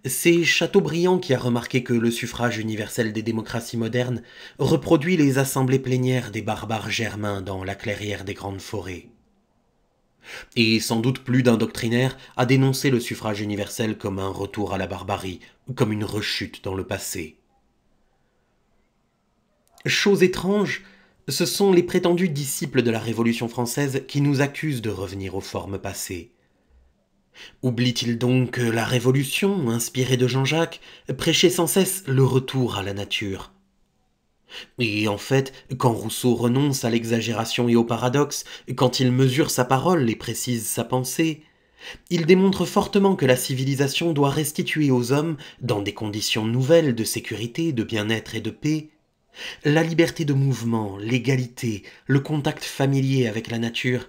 C'est Chateaubriand qui a remarqué que le suffrage universel des démocraties modernes reproduit les assemblées plénières des barbares germains dans la clairière des grandes forêts. Et sans doute plus d'un doctrinaire a dénoncé le suffrage universel comme un retour à la barbarie, comme une rechute dans le passé. Chose étrange, ce sont les prétendus disciples de la Révolution française qui nous accusent de revenir aux formes passées. Oublie-t-il donc que la Révolution, inspirée de Jean-Jacques, prêchait sans cesse le retour à la nature? Et en fait, quand Rousseau renonce à l'exagération et au paradoxe, quand il mesure sa parole et précise sa pensée, il démontre fortement que la civilisation doit restituer aux hommes, dans des conditions nouvelles de sécurité, de bien-être et de paix, la liberté de mouvement, l'égalité, le contact familier avec la nature,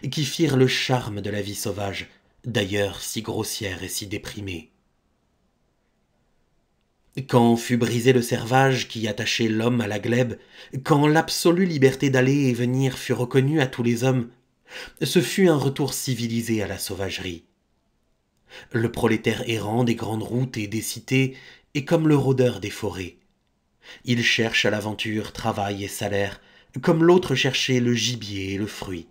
qui firent le charme de la vie sauvage, d'ailleurs si grossière et si déprimée. Quand fut brisé le servage qui attachait l'homme à la glèbe, quand l'absolue liberté d'aller et venir fut reconnue à tous les hommes, ce fut un retour civilisé à la sauvagerie. Le prolétaire errant des grandes routes et des cités est comme le rôdeur des forêts. Il cherche à l'aventure travail et salaire, comme l'autre cherchait le gibier et le fruit.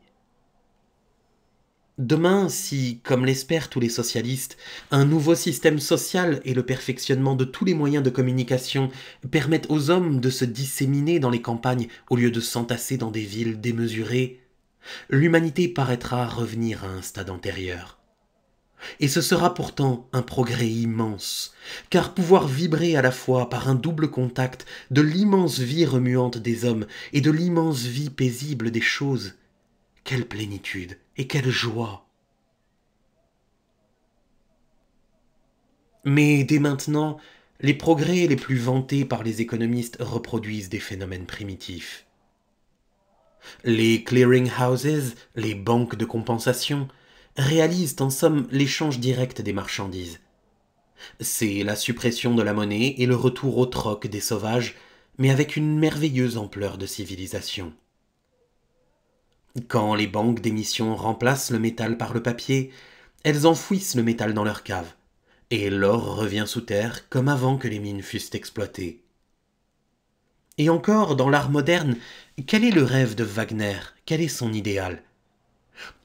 Demain, si, comme l'espèrent tous les socialistes, un nouveau système social et le perfectionnement de tous les moyens de communication permettent aux hommes de se disséminer dans les campagnes au lieu de s'entasser dans des villes démesurées, l'humanité paraîtra revenir à un stade antérieur. Et ce sera pourtant un progrès immense, car pouvoir vibrer à la fois par un double contact de l'immense vie remuante des hommes et de l'immense vie paisible des choses, quelle plénitude et quelle joie! Mais dès maintenant, les progrès les plus vantés par les économistes reproduisent des phénomènes primitifs. Les clearing houses, les banques de compensation, réalisent en somme l'échange direct des marchandises. C'est la suppression de la monnaie et le retour au troc des sauvages, mais avec une merveilleuse ampleur de civilisation. Quand les banques d'émission remplacent le métal par le papier, elles enfouissent le métal dans leur cave, et l'or revient sous terre comme avant que les mines fussent exploitées. Et encore, dans l'art moderne, quel est le rêve de Wagner? Quel est son idéal?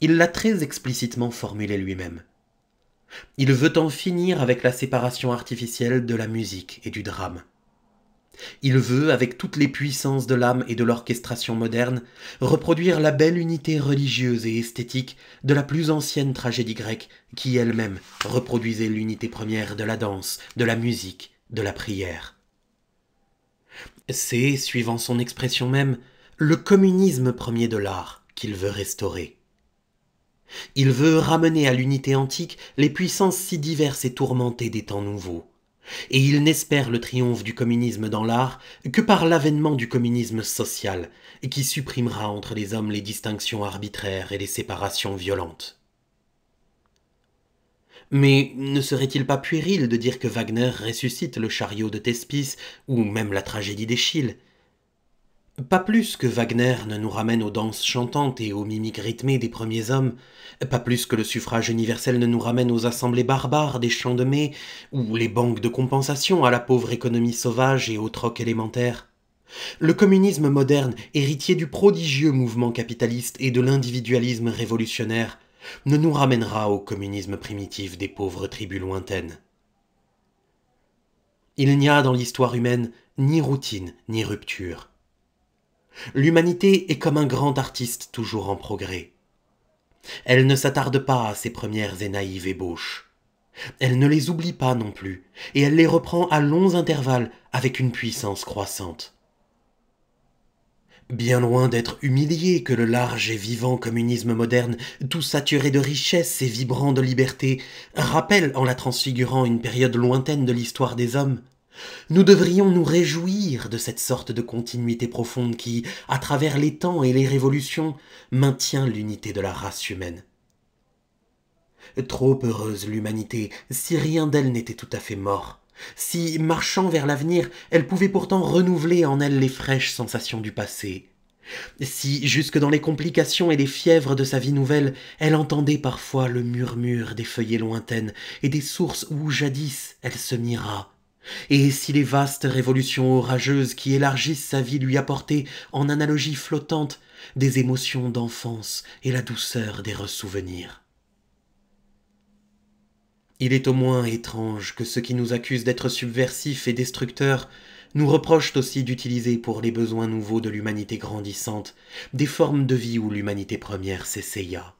Il l'a très explicitement formulé lui-même. Il veut en finir avec la séparation artificielle de la musique et du drame. Il veut, avec toutes les puissances de l'âme et de l'orchestration moderne, reproduire la belle unité religieuse et esthétique de la plus ancienne tragédie grecque, qui elle-même reproduisait l'unité première de la danse, de la musique, de la prière. C'est, suivant son expression même, le communisme premier de l'art qu'il veut restaurer. Il veut ramener à l'unité antique les puissances si diverses et tourmentées des temps nouveaux. Et il n'espère le triomphe du communisme dans l'art que par l'avènement du communisme social, qui supprimera entre les hommes les distinctions arbitraires et les séparations violentes. Mais ne serait-il pas puéril de dire que Wagner ressuscite le chariot de Thespis ou même la tragédie d'Échille? Pas plus que Wagner ne nous ramène aux danses chantantes et aux mimiques rythmées des premiers hommes, pas plus que le suffrage universel ne nous ramène aux assemblées barbares des champs de mai, ou les banques de compensation à la pauvre économie sauvage et au troc élémentaire. Le communisme moderne, héritier du prodigieux mouvement capitaliste et de l'individualisme révolutionnaire, ne nous ramènera au communisme primitif des pauvres tribus lointaines. Il n'y a dans l'histoire humaine ni routine ni rupture. L'humanité est comme un grand artiste toujours en progrès. Elle ne s'attarde pas à ses premières et naïves ébauches. Elle ne les oublie pas non plus, et elle les reprend à longs intervalles avec une puissance croissante. Bien loin d'être humilié que le large et vivant communisme moderne, tout saturé de richesse et vibrant de liberté, rappelle en la transfigurant une période lointaine de l'histoire des hommes, nous devrions nous réjouir de cette sorte de continuité profonde qui, à travers les temps et les révolutions, maintient l'unité de la race humaine. Trop heureuse l'humanité, si rien d'elle n'était tout à fait mort, si, marchant vers l'avenir, elle pouvait pourtant renouveler en elle les fraîches sensations du passé, si, jusque dans les complications et les fièvres de sa vie nouvelle, elle entendait parfois le murmure des feuillets lointaines et des sources où, jadis, elle se mira, et si les vastes révolutions orageuses qui élargissent sa vie lui apportaient, en analogie flottante, des émotions d'enfance et la douceur des ressouvenirs. Il est au moins étrange que ceux qui nous accusent d'être subversifs et destructeurs nous reprochent aussi d'utiliser pour les besoins nouveaux de l'humanité grandissante des formes de vie où l'humanité première s'essaya.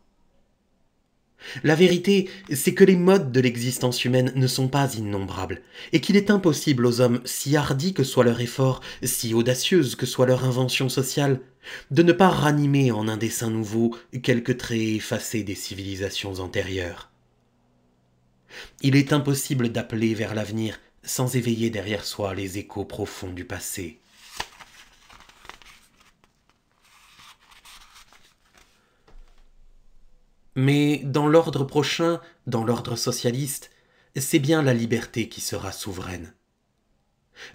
La vérité, c'est que les modes de l'existence humaine ne sont pas innombrables, et qu'il est impossible aux hommes, si hardis que soit leur effort, si audacieuse que soit leur invention sociale, de ne pas ranimer en un dessin nouveau quelques traits effacés des civilisations antérieures. Il est impossible d'appeler vers l'avenir sans éveiller derrière soi les échos profonds du passé. Mais dans l'ordre prochain, dans l'ordre socialiste, c'est bien la liberté qui sera souveraine.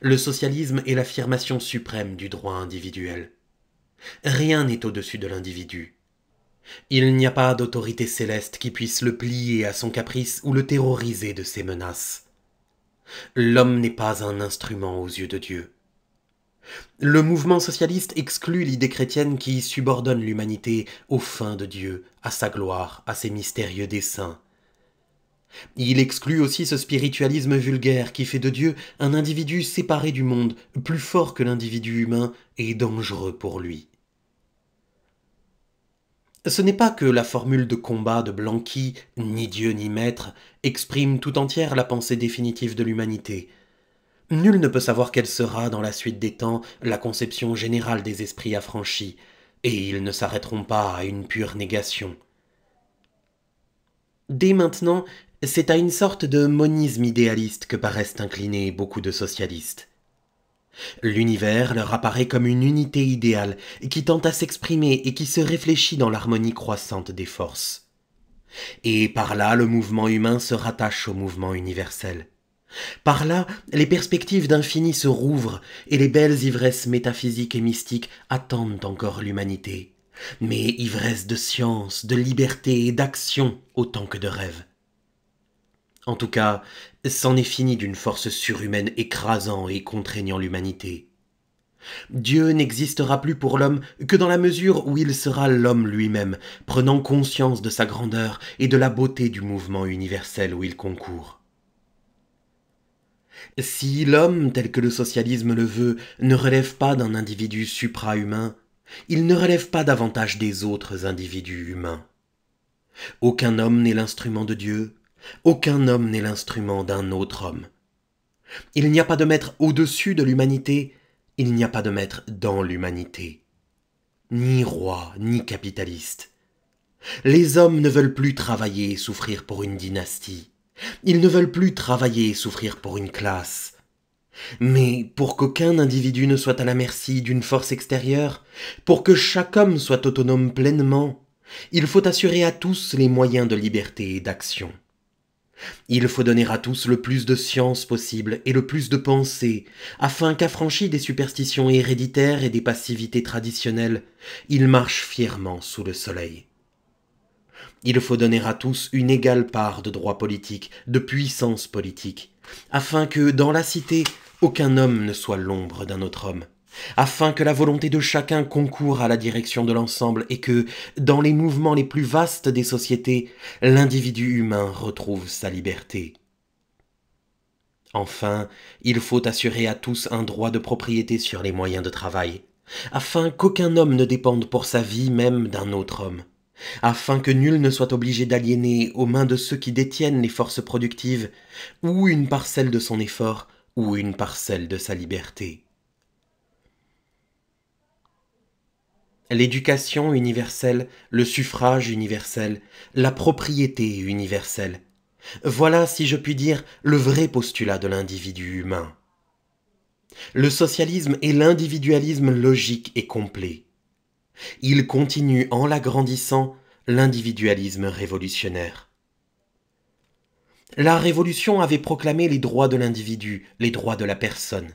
Le socialisme est l'affirmation suprême du droit individuel. Rien n'est au-dessus de l'individu. Il n'y a pas d'autorité céleste qui puisse le plier à son caprice ou le terroriser de ses menaces. L'homme n'est pas un instrument aux yeux de Dieu. Le mouvement socialiste exclut l'idée chrétienne qui subordonne l'humanité aux fins de Dieu, à sa gloire, à ses mystérieux desseins. Il exclut aussi ce spiritualisme vulgaire qui fait de Dieu un individu séparé du monde, plus fort que l'individu humain et dangereux pour lui. Ce n'est pas que la formule de combat de Blanqui, ni Dieu ni maître, exprime tout entière la pensée définitive de l'humanité. Nul ne peut savoir quelle sera, dans la suite des temps, la conception générale des esprits affranchis, et ils ne s'arrêteront pas à une pure négation. Dès maintenant, c'est à une sorte de monisme idéaliste que paraissent incliner beaucoup de socialistes. L'univers leur apparaît comme une unité idéale qui tente à s'exprimer et qui se réfléchit dans l'harmonie croissante des forces. Et par là, le mouvement humain se rattache au mouvement universel. Par là, les perspectives d'infini se rouvrent et les belles ivresses métaphysiques et mystiques attendent encore l'humanité. Mais ivresse de science, de liberté et d'action autant que de rêve. En tout cas, c'en est fini d'une force surhumaine écrasant et contraignant l'humanité. Dieu n'existera plus pour l'homme que dans la mesure où il sera l'homme lui-même, prenant conscience de sa grandeur et de la beauté du mouvement universel où il concourt. Si l'homme, tel que le socialisme le veut, ne relève pas d'un individu supra-humain, il ne relève pas davantage des autres individus humains. Aucun homme n'est l'instrument de Dieu, aucun homme n'est l'instrument d'un autre homme. Il n'y a pas de maître au-dessus de l'humanité, il n'y a pas de maître dans l'humanité. Ni roi, ni capitaliste. Les hommes ne veulent plus travailler et souffrir pour une dynastie. Ils ne veulent plus travailler et souffrir pour une classe. Mais pour qu'aucun individu ne soit à la merci d'une force extérieure, pour que chaque homme soit autonome pleinement, il faut assurer à tous les moyens de liberté et d'action. Il faut donner à tous le plus de science possible et le plus de pensée, afin qu'affranchis des superstitions héréditaires et des passivités traditionnelles, ils marchent fièrement sous le soleil. Il faut donner à tous une égale part de droit politique, de puissance politique, afin que, dans la cité, aucun homme ne soit l'ombre d'un autre homme, afin que la volonté de chacun concourt à la direction de l'ensemble et que, dans les mouvements les plus vastes des sociétés, l'individu humain retrouve sa liberté. Enfin, il faut assurer à tous un droit de propriété sur les moyens de travail, afin qu'aucun homme ne dépende pour sa vie même d'un autre homme, afin que nul ne soit obligé d'aliéner aux mains de ceux qui détiennent les forces productives ou une parcelle de son effort ou une parcelle de sa liberté. L'éducation universelle, le suffrage universel, la propriété universelle. Voilà, si je puis dire, le vrai postulat de l'individu humain. Le socialisme est l'individualisme logique et complet. Il continue, en l'agrandissant, l'individualisme révolutionnaire. La Révolution avait proclamé les droits de l'individu, les droits de la personne.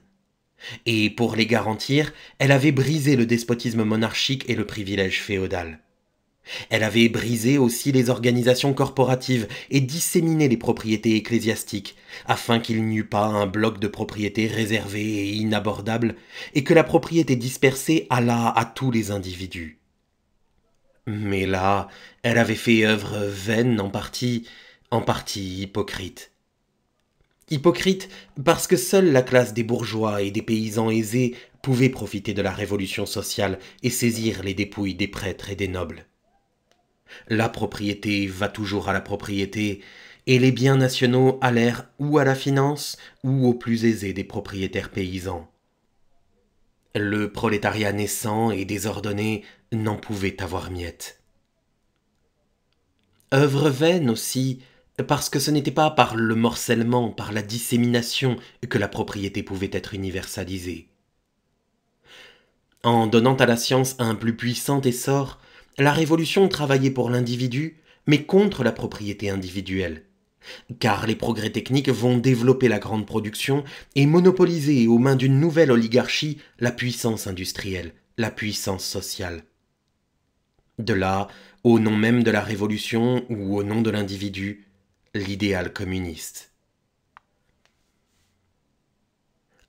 Et pour les garantir, elle avait brisé le despotisme monarchique et le privilège féodal. Elle avait brisé aussi les organisations corporatives et disséminé les propriétés ecclésiastiques, afin qu'il n'y eût pas un bloc de propriété réservé et inabordable, et que la propriété dispersée allât à tous les individus. Mais là, elle avait fait œuvre vaine en partie hypocrite. Hypocrite parce que seule la classe des bourgeois et des paysans aisés pouvait profiter de la révolution sociale et saisir les dépouilles des prêtres et des nobles. La propriété va toujours à la propriété, et les biens nationaux allèrent ou à la finance ou aux plus aisés des propriétaires paysans. Le prolétariat naissant et désordonné n'en pouvait avoir miette. Œuvre vaine aussi, parce que ce n'était pas par le morcellement, par la dissémination que la propriété pouvait être universalisée. En donnant à la science un plus puissant essor, la révolution travaillait pour l'individu, mais contre la propriété individuelle. Car les progrès techniques vont développer la grande production et monopoliser aux mains d'une nouvelle oligarchie la puissance industrielle, la puissance sociale. De là, au nom même de la révolution ou au nom de l'individu, l'idéal communiste.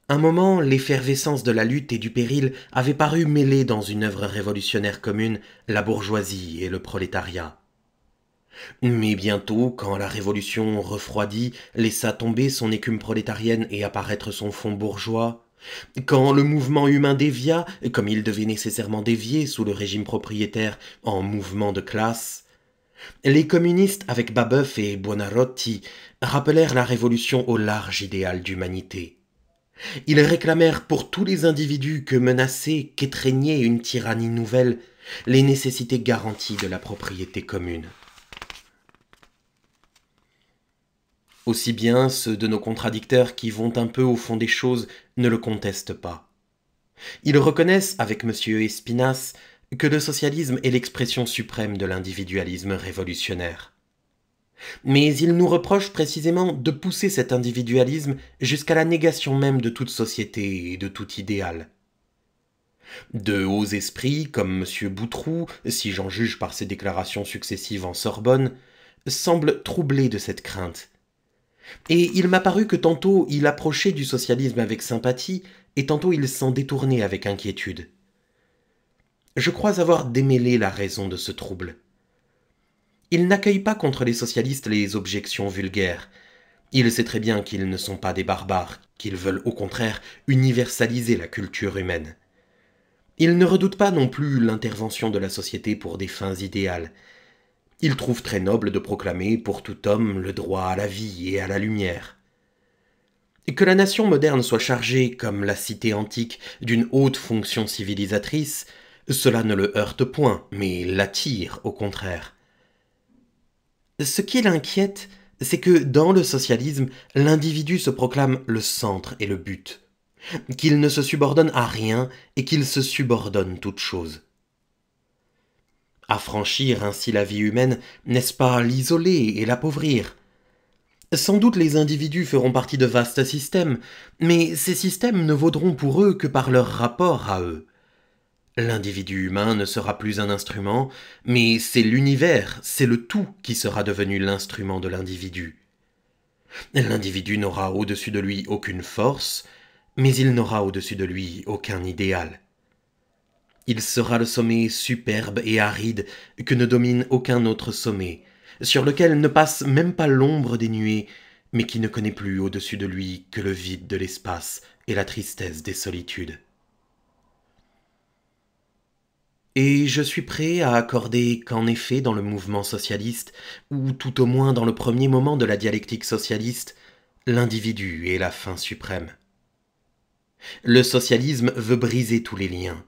Un moment, l'effervescence de la lutte et du péril avait paru mêler dans une œuvre révolutionnaire commune la bourgeoisie et le prolétariat. Mais bientôt, quand la révolution refroidie laissa tomber son écume prolétarienne et apparaître son fond bourgeois, quand le mouvement humain dévia, comme il devait nécessairement dévier sous le régime propriétaire, en mouvement de classe, les communistes, avec Babeuf et Buonarroti, rappelèrent la révolution au large idéal d'humanité. Ils réclamèrent pour tous les individus que menaçait, qu'étreignait une tyrannie nouvelle, les nécessités garanties de la propriété commune. Aussi bien ceux de nos contradicteurs qui vont un peu au fond des choses ne le contestent pas. Ils reconnaissent, avec M. Espinasse, que le socialisme est l'expression suprême de l'individualisme révolutionnaire. Mais ils nous reprochent précisément de pousser cet individualisme jusqu'à la négation même de toute société et de tout idéal. De hauts esprits, comme M. Boutroux, si j'en juge par ses déclarations successives en Sorbonne, semblent troublés de cette crainte. Et il m'a paru que tantôt il approchait du socialisme avec sympathie, et tantôt il s'en détournait avec inquiétude. Je crois avoir démêlé la raison de ce trouble. Il n'accueille pas contre les socialistes les objections vulgaires. Il sait très bien qu'ils ne sont pas des barbares, qu'ils veulent au contraire universaliser la culture humaine. Il ne redoute pas non plus l'intervention de la société pour des fins idéales. Il trouve très noble de proclamer pour tout homme le droit à la vie et à la lumière. Et que la nation moderne soit chargée, comme la cité antique, d'une haute fonction civilisatrice, cela ne le heurte point, mais l'attire au contraire. Ce qui l'inquiète, c'est que dans le socialisme, l'individu se proclame le centre et le but, qu'il ne se subordonne à rien et qu'il se subordonne toute chose. Affranchir ainsi la vie humaine, n'est-ce pas l'isoler et l'appauvrir? Sans doute les individus feront partie de vastes systèmes, mais ces systèmes ne vaudront pour eux que par leur rapport à eux. L'individu humain ne sera plus un instrument, mais c'est l'univers, c'est le tout qui sera devenu l'instrument de l'individu. L'individu n'aura au-dessus de lui aucune force, mais il n'aura au-dessus de lui aucun idéal. Il sera le sommet superbe et aride que ne domine aucun autre sommet, sur lequel ne passe même pas l'ombre des nuées, mais qui ne connaît plus au-dessus de lui que le vide de l'espace et la tristesse des solitudes. Et je suis prêt à accorder qu'en effet, dans le mouvement socialiste, ou tout au moins dans le premier moment de la dialectique socialiste, l'individu est la fin suprême. Le socialisme veut briser tous les liens.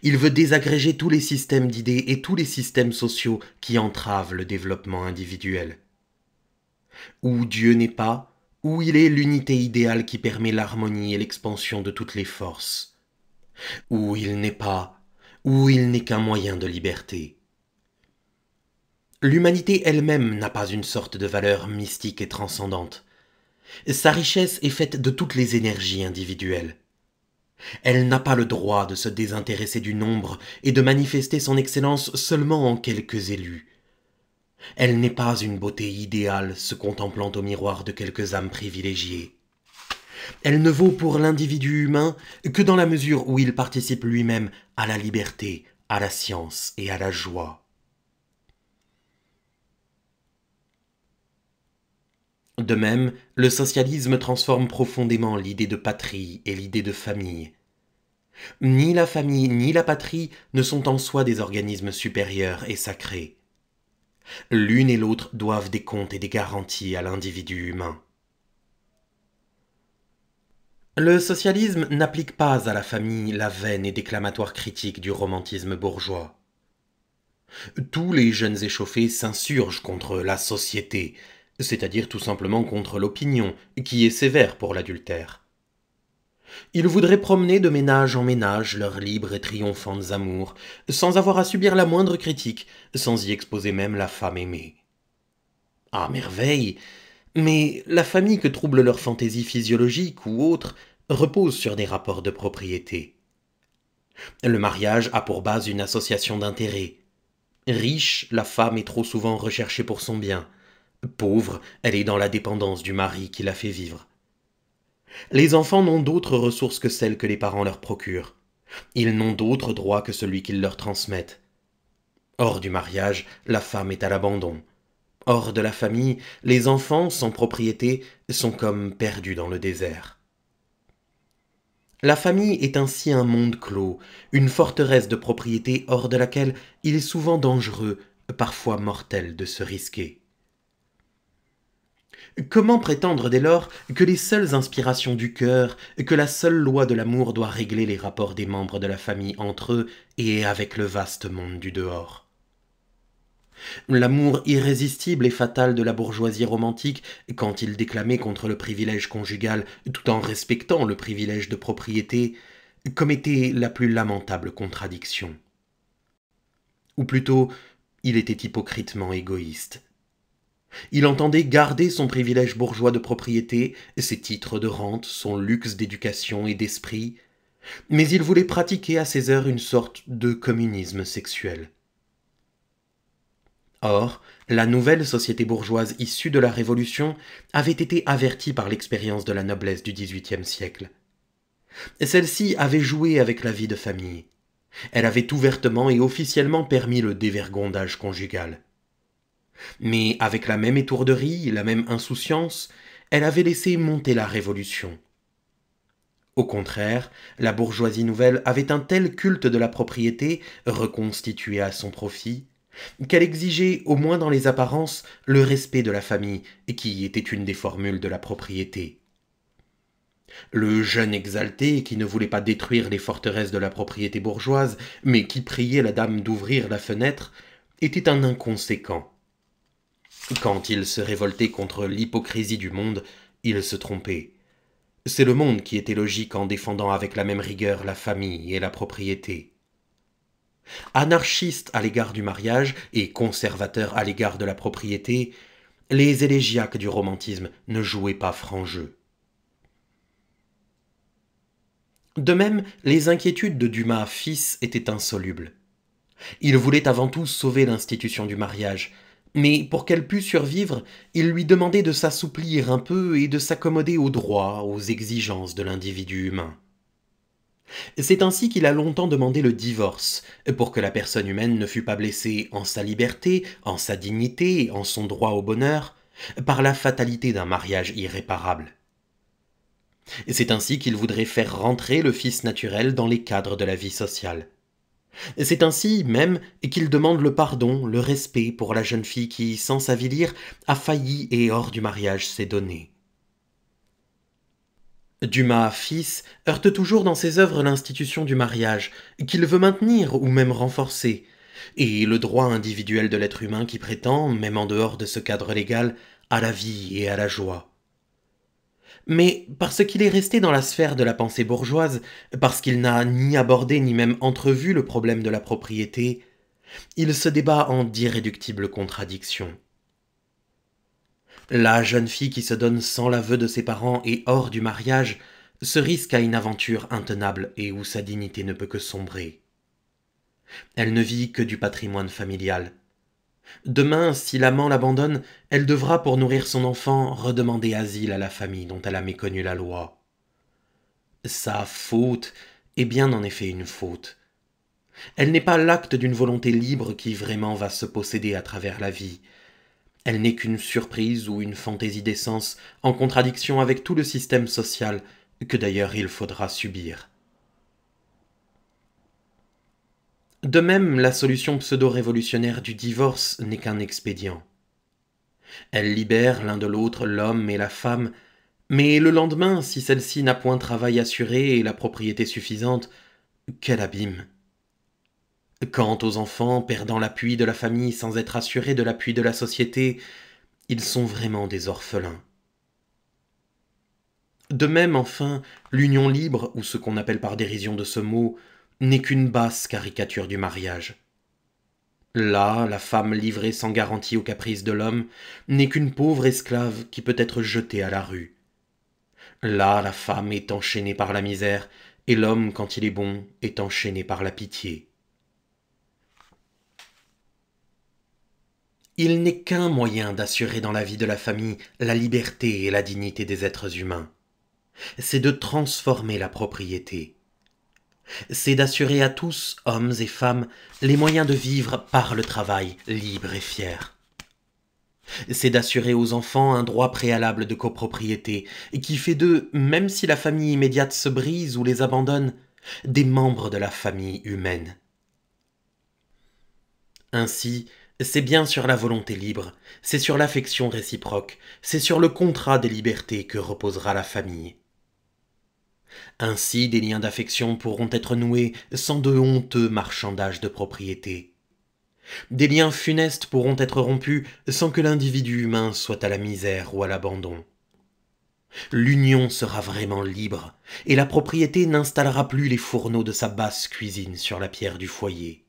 Il veut désagréger tous les systèmes d'idées et tous les systèmes sociaux qui entravent le développement individuel. Où Dieu n'est pas, où il est l'unité idéale qui permet l'harmonie et l'expansion de toutes les forces. Où il n'est pas, où il n'est qu'un moyen de liberté. L'humanité elle-même n'a pas une sorte de valeur mystique et transcendante. Sa richesse est faite de toutes les énergies individuelles. Elle n'a pas le droit de se désintéresser du nombre et de manifester son excellence seulement en quelques élus. Elle n'est pas une beauté idéale se contemplant au miroir de quelques âmes privilégiées. Elle ne vaut pour l'individu humain que dans la mesure où il participe lui-même à la liberté, à la science et à la joie. De même, le socialisme transforme profondément l'idée de patrie et l'idée de famille. Ni la famille ni la patrie ne sont en soi des organismes supérieurs et sacrés. L'une et l'autre doivent des comptes et des garanties à l'individu humain. Le socialisme n'applique pas à la famille la vaine et déclamatoire critique du romantisme bourgeois. Tous les jeunes échauffés s'insurgent contre la société, c'est-à-dire tout simplement contre l'opinion, qui est sévère pour l'adultère. Ils voudraient promener de ménage en ménage leurs libres et triomphantes amours, sans avoir à subir la moindre critique, sans y exposer même la femme aimée. Ah, merveille! Mais la famille que trouble leur fantaisie physiologique ou autre repose sur des rapports de propriété. Le mariage a pour base une association d'intérêts. Riche, la femme est trop souvent recherchée pour son bien. Pauvre, elle est dans la dépendance du mari qui la fait vivre. Les enfants n'ont d'autres ressources que celles que les parents leur procurent. Ils n'ont d'autre droit que celui qu'ils leur transmettent. Hors du mariage, la femme est à l'abandon. Hors de la famille, les enfants sans propriété sont comme perdus dans le désert. La famille est ainsi un monde clos, une forteresse de propriété hors de laquelle il est souvent dangereux, parfois mortel, de se risquer. Comment prétendre dès lors que les seules inspirations du cœur, que la seule loi de l'amour doit régler les rapports des membres de la famille entre eux et avec le vaste monde du dehors? L'amour irrésistible et fatal de la bourgeoisie romantique, quand il déclamait contre le privilège conjugal tout en respectant le privilège de propriété, commettait la plus lamentable contradiction. Ou plutôt, il était hypocritement égoïste. Il entendait garder son privilège bourgeois de propriété, ses titres de rente, son luxe d'éducation et d'esprit, mais il voulait pratiquer à ses heures une sorte de communisme sexuel. Or, la nouvelle société bourgeoise issue de la Révolution avait été avertie par l'expérience de la noblesse du XVIIIe siècle. Celle-ci avait joué avec la vie de famille. Elle avait ouvertement et officiellement permis le dévergondage conjugal. Mais avec la même étourderie, la même insouciance, elle avait laissé monter la Révolution. Au contraire, la bourgeoisie nouvelle avait un tel culte de la propriété, reconstituée à son profit, qu'elle exigeait, au moins dans les apparences, le respect de la famille, qui était une des formules de la propriété. Le jeune exalté, qui ne voulait pas détruire les forteresses de la propriété bourgeoise, mais qui priait la dame d'ouvrir la fenêtre, était un inconséquent. Quand il se révoltait contre l'hypocrisie du monde, il se trompait. C'est le monde qui était logique en défendant avec la même rigueur la famille et la propriété. Anarchistes à l'égard du mariage et conservateurs à l'égard de la propriété, les élégiaques du romantisme ne jouaient pas franc jeu. De même, les inquiétudes de Dumas fils étaient insolubles. Il voulait avant tout sauver l'institution du mariage, mais pour qu'elle pût survivre, il lui demandait de s'assouplir un peu et de s'accommoder aux droits, aux exigences de l'individu humain. C'est ainsi qu'il a longtemps demandé le divorce, pour que la personne humaine ne fût pas blessée en sa liberté, en sa dignité, en son droit au bonheur, par la fatalité d'un mariage irréparable. C'est ainsi qu'il voudrait faire rentrer le fils naturel dans les cadres de la vie sociale. C'est ainsi même qu'il demande le pardon, le respect pour la jeune fille qui, sans s'avilir, a failli et hors du mariage s'est donnée. Dumas fils heurte toujours dans ses œuvres l'institution du mariage, qu'il veut maintenir ou même renforcer, et le droit individuel de l'être humain qui prétend, même en dehors de ce cadre légal, à la vie et à la joie. Mais parce qu'il est resté dans la sphère de la pensée bourgeoise, parce qu'il n'a ni abordé ni même entrevu le problème de la propriété, il se débat en d'irréductibles contradictions. La jeune fille qui se donne sans l'aveu de ses parents et hors du mariage se risque à une aventure intenable et où sa dignité ne peut que sombrer. Elle ne vit que du patrimoine familial. Demain, si l'amant l'abandonne, elle devra, pour nourrir son enfant, redemander asile à la famille dont elle a méconnu la loi. Sa faute est bien en effet une faute. Elle n'est pas l'acte d'une volonté libre qui vraiment va se posséder à travers la vie. Elle n'est qu'une surprise ou une fantaisie d'essence en contradiction avec tout le système social que d'ailleurs il faudra subir. De même, la solution pseudo-révolutionnaire du divorce n'est qu'un expédient. Elle libère l'un de l'autre l'homme et la femme, mais le lendemain, si celle-ci n'a point travail assuré et la propriété suffisante, quel abîme! Quant aux enfants perdant l'appui de la famille sans être assurés de l'appui de la société, ils sont vraiment des orphelins. De même, enfin, l'union libre, ou ce qu'on appelle par dérision de ce mot, n'est qu'une basse caricature du mariage. Là, la femme livrée sans garantie aux caprices de l'homme n'est qu'une pauvre esclave qui peut être jetée à la rue. Là, la femme est enchaînée par la misère, et l'homme, quand il est bon, est enchaîné par la pitié. Il n'est qu'un moyen d'assurer dans la vie de la famille la liberté et la dignité des êtres humains. C'est de transformer la propriété. C'est d'assurer à tous, hommes et femmes, les moyens de vivre par le travail, libre et fier. C'est d'assurer aux enfants un droit préalable de copropriété, qui fait d'eux, même si la famille immédiate se brise ou les abandonne, des membres de la famille humaine. Ainsi, c'est bien sur la volonté libre, c'est sur l'affection réciproque, c'est sur le contrat des libertés que reposera la famille. Ainsi, des liens d'affection pourront être noués sans de honteux marchandages de propriété. Des liens funestes pourront être rompus sans que l'individu humain soit à la misère ou à l'abandon. L'union sera vraiment libre, et la propriété n'installera plus les fourneaux de sa basse cuisine sur la pierre du foyer.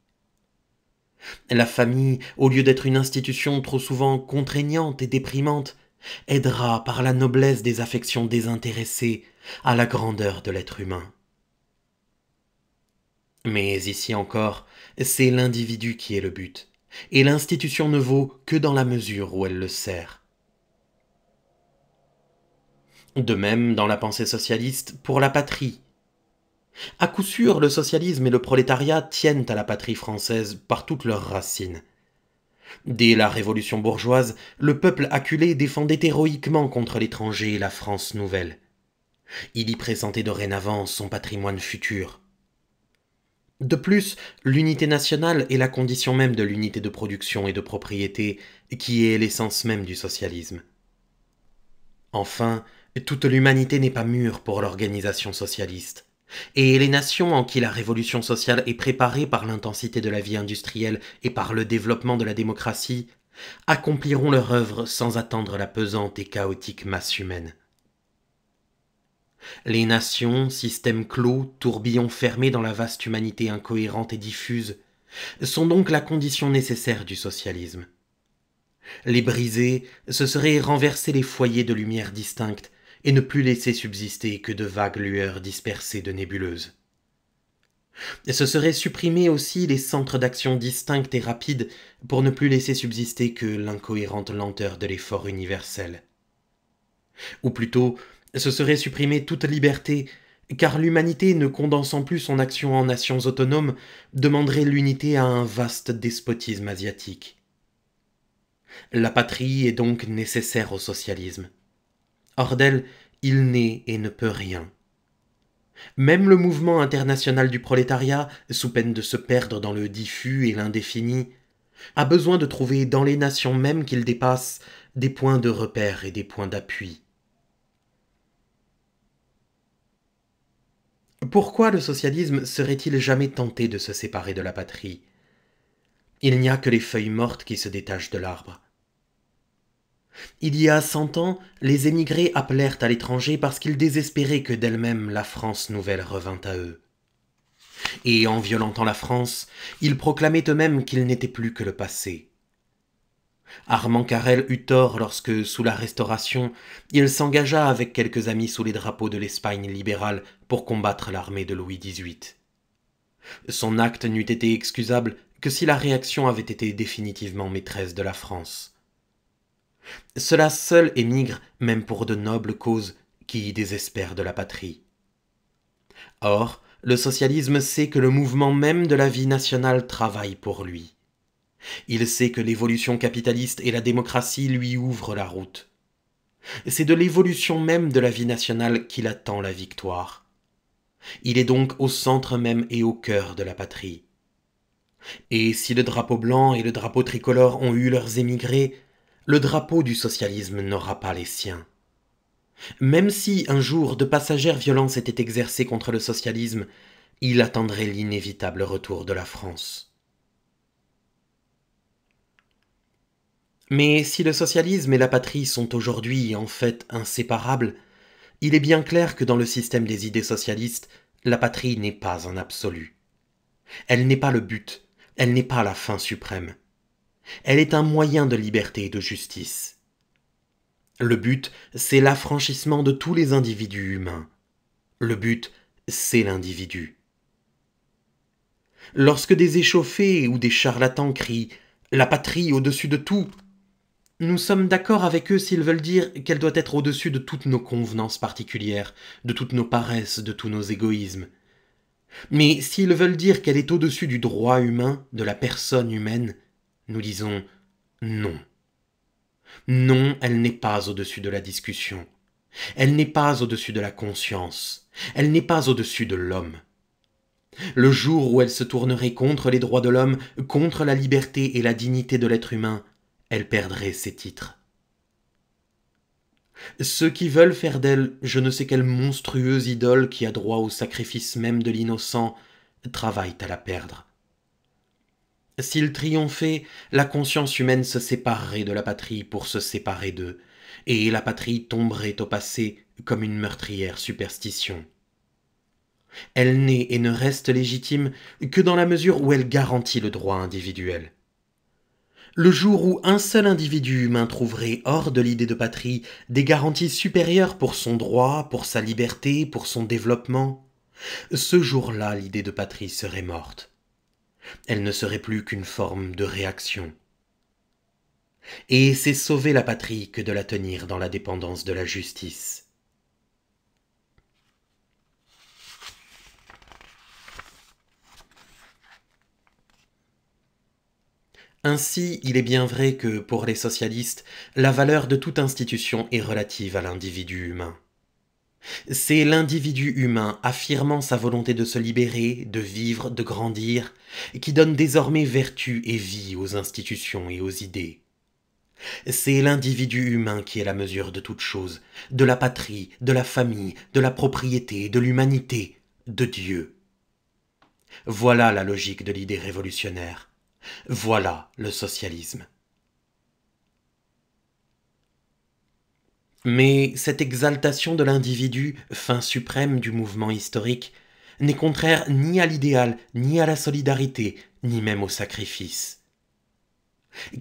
La famille, au lieu d'être une institution trop souvent contraignante et déprimante, aidera par la noblesse des affections désintéressées à la grandeur de l'être humain. Mais ici encore, c'est l'individu qui est le but, et l'institution ne vaut que dans la mesure où elle le sert. De même, dans la pensée socialiste, pour la patrie. À coup sûr, le socialisme et le prolétariat tiennent à la patrie française par toutes leurs racines. Dès la Révolution bourgeoise, le peuple acculé défendait héroïquement contre l'étranger et la France nouvelle. Il y pressentait dorénavant son patrimoine futur. De plus, l'unité nationale est la condition même de l'unité de production et de propriété, qui est l'essence même du socialisme. Enfin, toute l'humanité n'est pas mûre pour l'organisation socialiste. Et les nations en qui la révolution sociale est préparée par l'intensité de la vie industrielle et par le développement de la démocratie, accompliront leur œuvre sans attendre la pesante et chaotique masse humaine. Les nations, système clos, tourbillon fermé dans la vaste humanité incohérente et diffuse, sont donc la condition nécessaire du socialisme. Les briser, ce serait renverser les foyers de lumière distincte et ne plus laisser subsister que de vagues lueurs dispersées de nébuleuses. Ce serait supprimer aussi les centres d'action distincts et rapides pour ne plus laisser subsister que l'incohérente lenteur de l'effort universel. Ou plutôt, ce serait supprimer toute liberté, car l'humanité, ne condensant plus son action en nations autonomes, demanderait l'unité à un vaste despotisme asiatique. La patrie est donc nécessaire au socialisme. Hors d'elle, il n'est et ne peut rien. Même le mouvement international du prolétariat, sous peine de se perdre dans le diffus et l'indéfini, a besoin de trouver dans les nations mêmes qu'il dépasse des points de repère et des points d'appui. Pourquoi le socialisme serait-il jamais tenté de se séparer de la patrie? Il n'y a que les feuilles mortes qui se détachent de l'arbre. Il y a 100 ans, les émigrés appelèrent à l'étranger parce qu'ils désespéraient que d'elle-même la France nouvelle revînt à eux. Et en violentant la France, ils proclamaient eux-mêmes qu'ils n'étaient plus que le passé. Armand Carrel eut tort lorsque, sous la Restauration, il s'engagea avec quelques amis sous les drapeaux de l'Espagne libérale pour combattre l'armée de Louis XVIII. Son acte n'eût été excusable que si la réaction avait été définitivement maîtresse de la France. Cela seul émigre, même pour de nobles causes, qui désespèrent de la patrie. Or, le socialisme sait que le mouvement même de la vie nationale travaille pour lui. Il sait que l'évolution capitaliste et la démocratie lui ouvrent la route. C'est de l'évolution même de la vie nationale qu'il attend la victoire. Il est donc au centre même et au cœur de la patrie. Et si le drapeau blanc et le drapeau tricolore ont eu leurs émigrés, le drapeau du socialisme n'aura pas les siens. Même si un jour de passagères violences étaient exercées contre le socialisme, il attendrait l'inévitable retour de la France. Mais si le socialisme et la patrie sont aujourd'hui en fait inséparables, il est bien clair que dans le système des idées socialistes, la patrie n'est pas un absolu. Elle n'est pas le but, elle n'est pas la fin suprême. Elle est un moyen de liberté et de justice. Le but, c'est l'affranchissement de tous les individus humains. Le but, c'est l'individu. Lorsque des échauffés ou des charlatans crient « la patrie au-dessus de tout », nous sommes d'accord avec eux s'ils veulent dire qu'elle doit être au-dessus de toutes nos convenances particulières, de toutes nos paresses, de tous nos égoïsmes. Mais s'ils veulent dire qu'elle est au-dessus du droit humain, de la personne humaine, nous disons non. Non, elle n'est pas au-dessus de la discussion. Elle n'est pas au-dessus de la conscience. Elle n'est pas au-dessus de l'homme. Le jour où elle se tournerait contre les droits de l'homme, contre la liberté et la dignité de l'être humain, elle perdrait ses titres. Ceux qui veulent faire d'elle je ne sais quelle monstrueuse idole qui a droit au sacrifice même de l'innocent travaillent à la perdre. S'ils triomphaient, la conscience humaine se séparerait de la patrie pour se séparer d'eux, et la patrie tomberait au passé comme une meurtrière superstition. Elle n'est et ne reste légitime que dans la mesure où elle garantit le droit individuel. Le jour où un seul individu humain trouverait hors de l'idée de patrie des garanties supérieures pour son droit, pour sa liberté, pour son développement, ce jour-là l'idée de patrie serait morte. Elle ne serait plus qu'une forme de réaction. Et c'est sauver la patrie que de la tenir dans la dépendance de la justice. Ainsi, il est bien vrai que, pour les socialistes, la valeur de toute institution est relative à l'individu humain. C'est l'individu humain affirmant sa volonté de se libérer, de vivre, de grandir, qui donne désormais vertu et vie aux institutions et aux idées. C'est l'individu humain qui est la mesure de toute chose, de la patrie, de la famille, de la propriété, de l'humanité, de Dieu. Voilà la logique de l'idée révolutionnaire. Voilà le socialisme. Mais cette exaltation de l'individu, fin suprême du mouvement historique, n'est contraire ni à l'idéal, ni à la solidarité, ni même au sacrifice.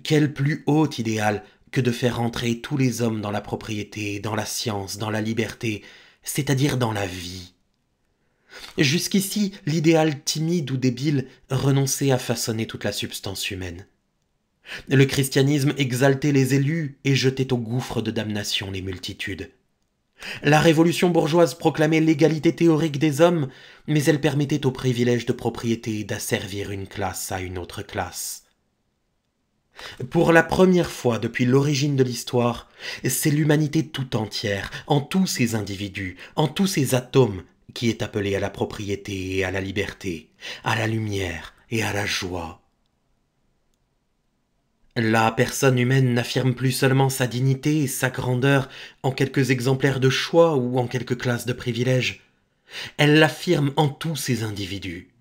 Quel plus haut idéal que de faire entrer tous les hommes dans la propriété, dans la science, dans la liberté, c'est-à-dire dans la vie. Jusqu'ici, l'idéal timide ou débile renonçait à façonner toute la substance humaine. Le christianisme exaltait les élus et jetait au gouffre de damnation les multitudes. La révolution bourgeoise proclamait l'égalité théorique des hommes, mais elle permettait aux privilèges de propriété d'asservir une classe à une autre classe. Pour la première fois depuis l'origine de l'histoire, c'est l'humanité tout entière, en tous ses individus, en tous ses atomes, qui est appelée à la propriété et à la liberté, à la lumière et à la joie. La personne humaine n'affirme plus seulement sa dignité et sa grandeur en quelques exemplaires de choix ou en quelques classes de privilèges. Elle l'affirme en tous ses individus.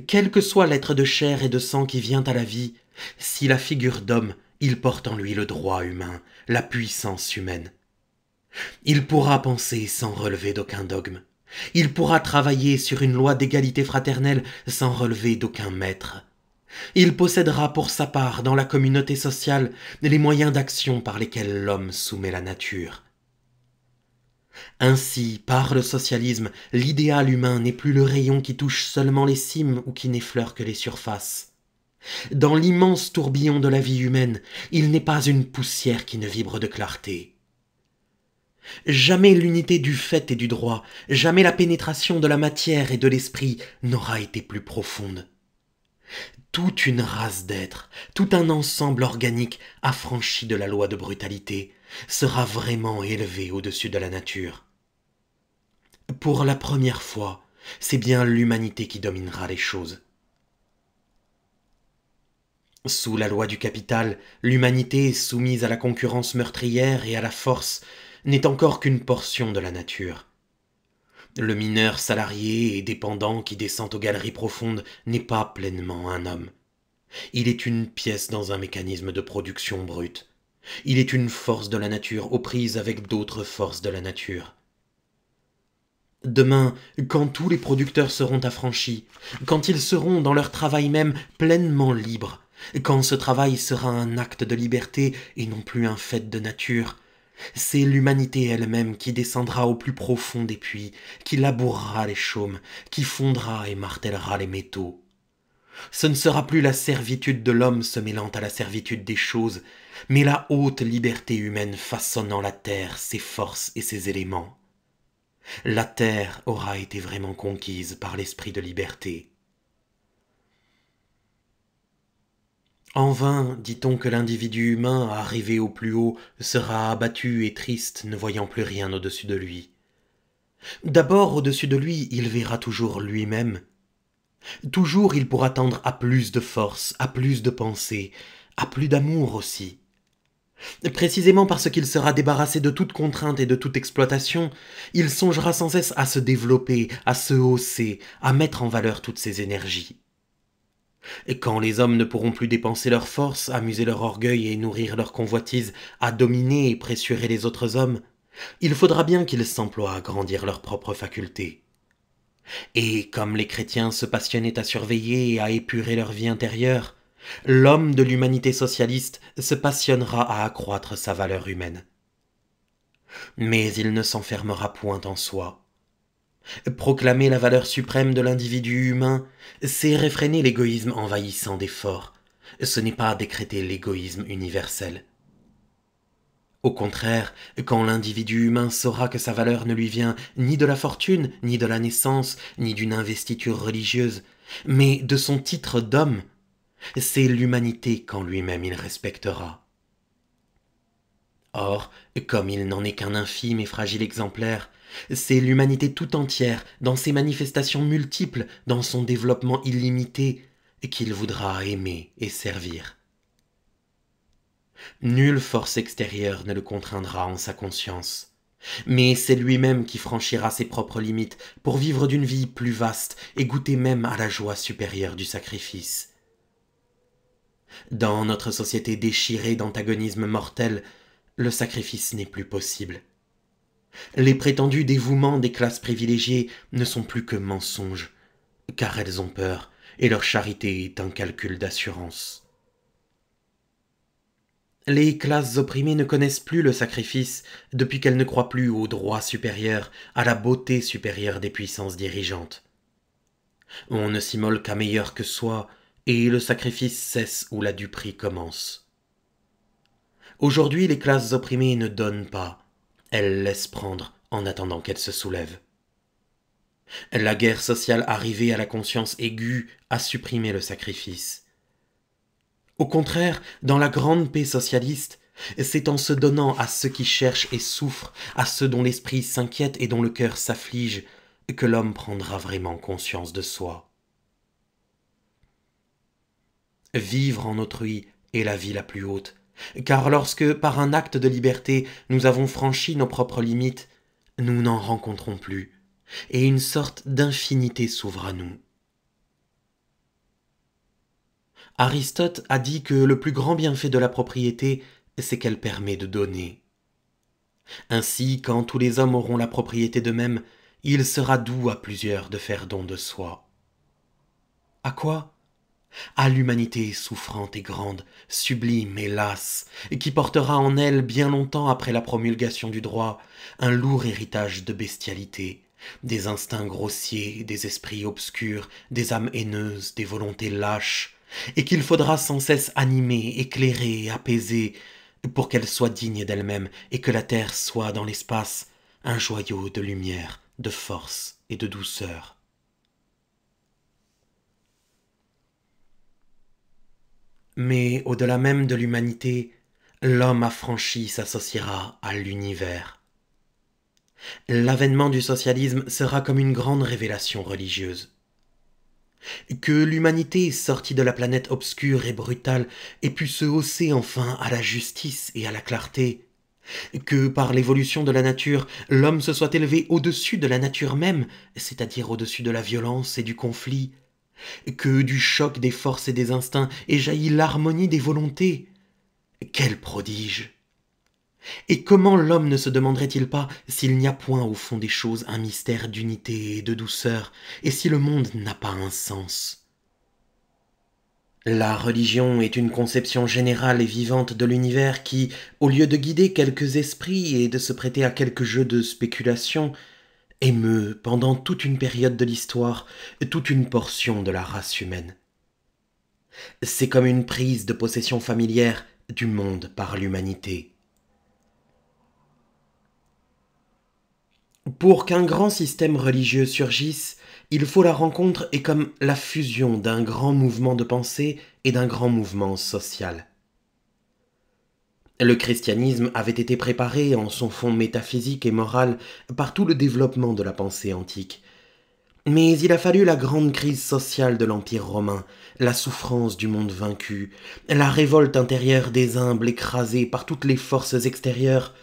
Quel que soit l'être de chair et de sang qui vient à la vie, si la figure d'homme, il porte en lui le droit humain, la puissance humaine. Il pourra penser sans relever d'aucun dogme. Il pourra travailler sur une loi d'égalité fraternelle sans relever d'aucun maître. Il possédera pour sa part dans la communauté sociale les moyens d'action par lesquels l'homme soumet la nature. Ainsi, par le socialisme, l'idéal humain n'est plus le rayon qui touche seulement les cimes ou qui n'effleure que les surfaces. Dans l'immense tourbillon de la vie humaine, il n'est pas une poussière qui ne vibre de clarté. Jamais l'unité du fait et du droit, jamais la pénétration de la matière et de l'esprit n'aura été plus profonde. toute une race d'êtres, tout un ensemble organique affranchi de la loi de brutalité, sera vraiment élevé au-dessus de la nature. Pour la première fois, c'est bien l'humanité qui dominera les choses. Sous la loi du capital, l'humanité, soumise à la concurrence meurtrière et à la force, n'est encore qu'une portion de la nature. Le mineur salarié et dépendant qui descend aux galeries profondes n'est pas pleinement un homme. Il est une pièce dans un mécanisme de production brute. Il est une force de la nature aux prises avec d'autres forces de la nature. Demain, quand tous les producteurs seront affranchis, quand ils seront dans leur travail même pleinement libres, quand ce travail sera un acte de liberté et non plus un fait de nature, c'est l'humanité elle-même qui descendra au plus profond des puits, qui labourera les chaumes, qui fondra et martèlera les métaux. Ce ne sera plus la servitude de l'homme se mêlant à la servitude des choses, mais la haute liberté humaine façonnant la terre, ses forces et ses éléments. La terre aura été vraiment conquise par l'esprit de liberté. En vain dit-on que l'individu humain, arrivé au plus haut, sera abattu et triste, ne voyant plus rien au-dessus de lui. D'abord, au-dessus de lui, il verra toujours lui-même. Toujours il pourra tendre à plus de force, à plus de pensée, à plus d'amour aussi. Précisément parce qu'il sera débarrassé de toute contrainte et de toute exploitation, il songera sans cesse à se développer, à se hausser, à mettre en valeur toutes ses énergies. Et quand les hommes ne pourront plus dépenser leurs forces, amuser leur orgueil et nourrir leur convoitise, à dominer et pressurer les autres hommes, il faudra bien qu'ils s'emploient à grandir leurs propres facultés. Et comme les chrétiens se passionnaient à surveiller et à épurer leur vie intérieure, l'homme de l'humanité socialiste se passionnera à accroître sa valeur humaine. Mais il ne s'enfermera point en soi. Proclamer la valeur suprême de l'individu humain, c'est réfréner l'égoïsme envahissant des forts. Ce n'est pas décréter l'égoïsme universel. Au contraire, quand l'individu humain saura que sa valeur ne lui vient ni de la fortune, ni de la naissance, ni d'une investiture religieuse, mais de son titre d'homme, c'est l'humanité qu'en lui-même il respectera. Or, comme il n'en est qu'un infime et fragile exemplaire, c'est l'humanité tout entière, dans ses manifestations multiples, dans son développement illimité, qu'il voudra aimer et servir. Nulle force extérieure ne le contraindra en sa conscience, mais c'est lui-même qui franchira ses propres limites pour vivre d'une vie plus vaste et goûter même à la joie supérieure du sacrifice. Dans notre société déchirée d'antagonismes mortels, le sacrifice n'est plus possible. Les prétendus dévouements des classes privilégiées ne sont plus que mensonges, car elles ont peur, et leur charité est un calcul d'assurance. Les classes opprimées ne connaissent plus le sacrifice depuis qu'elles ne croient plus au droit supérieur, à la beauté supérieure des puissances dirigeantes. On ne s'immole qu'à meilleur que soi, et le sacrifice cesse où la duperie commence. Aujourd'hui, les classes opprimées ne donnent pas, elles laissent prendre en attendant qu'elles se soulèvent. La guerre sociale arrivée à la conscience aiguë a supprimé le sacrifice. Au contraire, dans la grande paix socialiste, c'est en se donnant à ceux qui cherchent et souffrent, à ceux dont l'esprit s'inquiète et dont le cœur s'afflige, que l'homme prendra vraiment conscience de soi. Vivre en autrui est la vie la plus haute, car lorsque, par un acte de liberté, nous avons franchi nos propres limites, nous n'en rencontrons plus, et une sorte d'infinité s'ouvre à nous. Aristote a dit que le plus grand bienfait de la propriété, c'est qu'elle permet de donner. Ainsi, quand tous les hommes auront la propriété d'eux-mêmes, il sera doux à plusieurs de faire don de soi. À quoi? À l'humanité souffrante et grande, sublime et lasse, qui portera en elle, bien longtemps après la promulgation du droit, un lourd héritage de bestialité, des instincts grossiers, des esprits obscurs, des âmes haineuses, des volontés lâches, et qu'il faudra sans cesse animer, éclairer, apaiser, pour qu'elle soit digne d'elle-même, et que la terre soit, dans l'espace, un joyau de lumière, de force et de douceur. Mais au-delà même de l'humanité, l'homme affranchi s'associera à l'univers. L'avènement du socialisme sera comme une grande révélation religieuse. Que l'humanité sortie de la planète obscure et brutale ait pu se hausser enfin à la justice et à la clarté, que par l'évolution de la nature, l'homme se soit élevé au-dessus de la nature même, c'est-à-dire au-dessus de la violence et du conflit, que du choc des forces et des instincts ait jailli l'harmonie des volontés. Quel prodige! Et comment l'homme ne se demanderait-il pas s'il n'y a point au fond des choses un mystère d'unité et de douceur, et si le monde n'a pas un sens? La religion est une conception générale et vivante de l'univers qui, au lieu de guider quelques esprits et de se prêter à quelques jeux de spéculation, émeut, pendant toute une période de l'histoire, toute une portion de la race humaine. C'est comme une prise de possession familière du monde par l'humanité. Pour qu'un grand système religieux surgisse, il faut la rencontre et comme la fusion d'un grand mouvement de pensée et d'un grand mouvement social. Le christianisme avait été préparé en son fond métaphysique et moral par tout le développement de la pensée antique. Mais il a fallu la grande crise sociale de l'Empire romain, la souffrance du monde vaincu, la révolte intérieure des humbles écrasés par toutes les forces extérieures,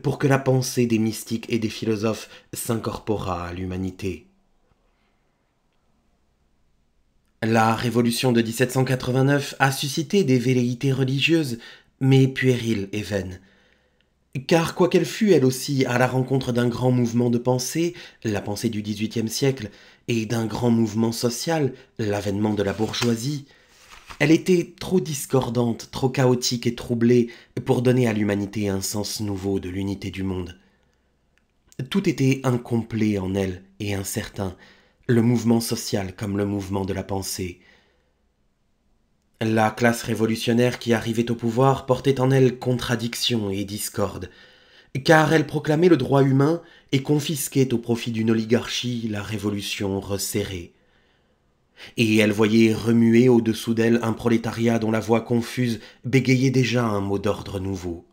pour que la pensée des mystiques et des philosophes s'incorporât à l'humanité. La révolution de 1789 a suscité des velléités religieuses, mais puériles et vaines. Car quoiqu'elle fût elle aussi à la rencontre d'un grand mouvement de pensée, la pensée du XVIIIe siècle, et d'un grand mouvement social, l'avènement de la bourgeoisie, elle était trop discordante, trop chaotique et troublée pour donner à l'humanité un sens nouveau de l'unité du monde. Tout était incomplet en elle et incertain, le mouvement social comme le mouvement de la pensée. La classe révolutionnaire qui arrivait au pouvoir portait en elle contradiction et discorde, car elle proclamait le droit humain et confisquait au profit d'une oligarchie la révolution resserrée. Et elle voyait remuer au-dessous d'elle un prolétariat dont la voix confuse bégayait déjà un mot d'ordre nouveau.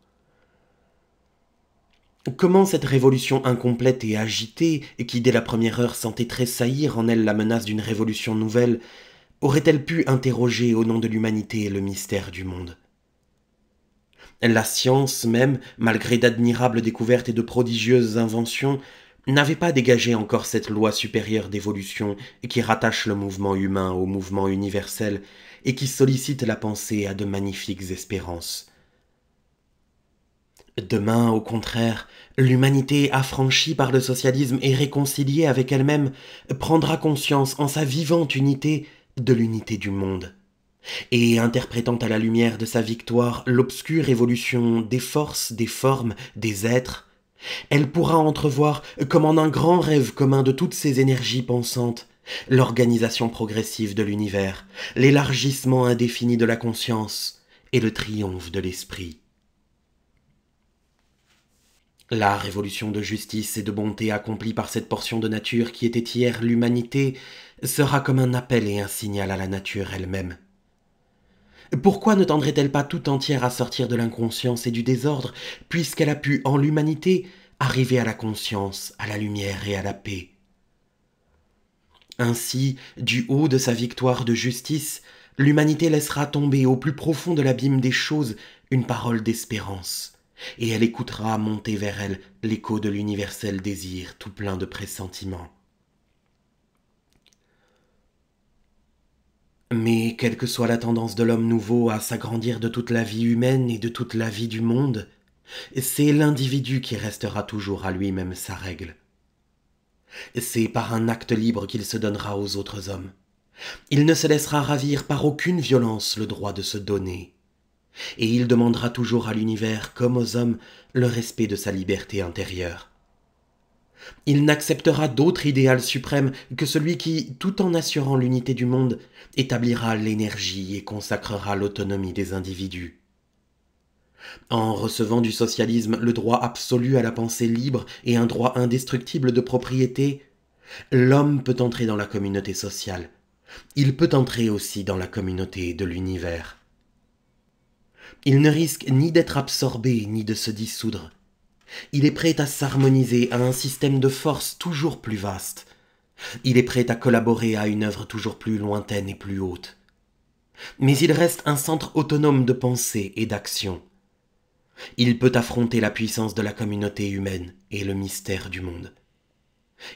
Comment cette révolution incomplète et agitée, qui dès la première heure sentait tressaillir en elle la menace d'une révolution nouvelle, aurait-elle pu interroger au nom de l'humanité le mystère du monde? La science même, malgré d'admirables découvertes et de prodigieuses inventions, n'avait pas dégagé encore cette loi supérieure d'évolution qui rattache le mouvement humain au mouvement universel et qui sollicite la pensée à de magnifiques espérances. Demain, au contraire, l'humanité affranchie par le socialisme et réconciliée avec elle-même prendra conscience en sa vivante unité de l'unité du monde. Et interprétant à la lumière de sa victoire l'obscure évolution des forces, des formes, des êtres, elle pourra entrevoir, comme en un grand rêve commun de toutes ces énergies pensantes, l'organisation progressive de l'univers, l'élargissement indéfini de la conscience et le triomphe de l'esprit. La révolution de justice et de bonté accomplie par cette portion de nature qui était hier l'humanité sera comme un appel et un signal à la nature elle-même. Pourquoi ne tendrait-elle pas tout entière à sortir de l'inconscience et du désordre, puisqu'elle a pu, en l'humanité, arriver à la conscience, à la lumière et à la paix? Ainsi, du haut de sa victoire de justice, l'humanité laissera tomber au plus profond de l'abîme des choses une parole d'espérance, et elle écoutera monter vers elle l'écho de l'universel désir tout plein de pressentiments. Mais quelle que soit la tendance de l'homme nouveau à s'agrandir de toute la vie humaine et de toute la vie du monde, c'est l'individu qui restera toujours à lui-même sa règle. C'est par un acte libre qu'il se donnera aux autres hommes. Il ne se laissera ravir par aucune violence le droit de se donner. Et il demandera toujours à l'univers, comme aux hommes, le respect de sa liberté intérieure. Il n'acceptera d'autre idéal suprême que celui qui, tout en assurant l'unité du monde, établira l'énergie et consacrera l'autonomie des individus. En recevant du socialisme le droit absolu à la pensée libre et un droit indestructible de propriété, l'homme peut entrer dans la communauté sociale. Il peut entrer aussi dans la communauté de l'univers. Il ne risque ni d'être absorbé ni de se dissoudre. Il est prêt à s'harmoniser à un système de force toujours plus vaste. Il est prêt à collaborer à une œuvre toujours plus lointaine et plus haute. Mais il reste un centre autonome de pensée et d'action. Il peut affronter la puissance de la communauté humaine et le mystère du monde.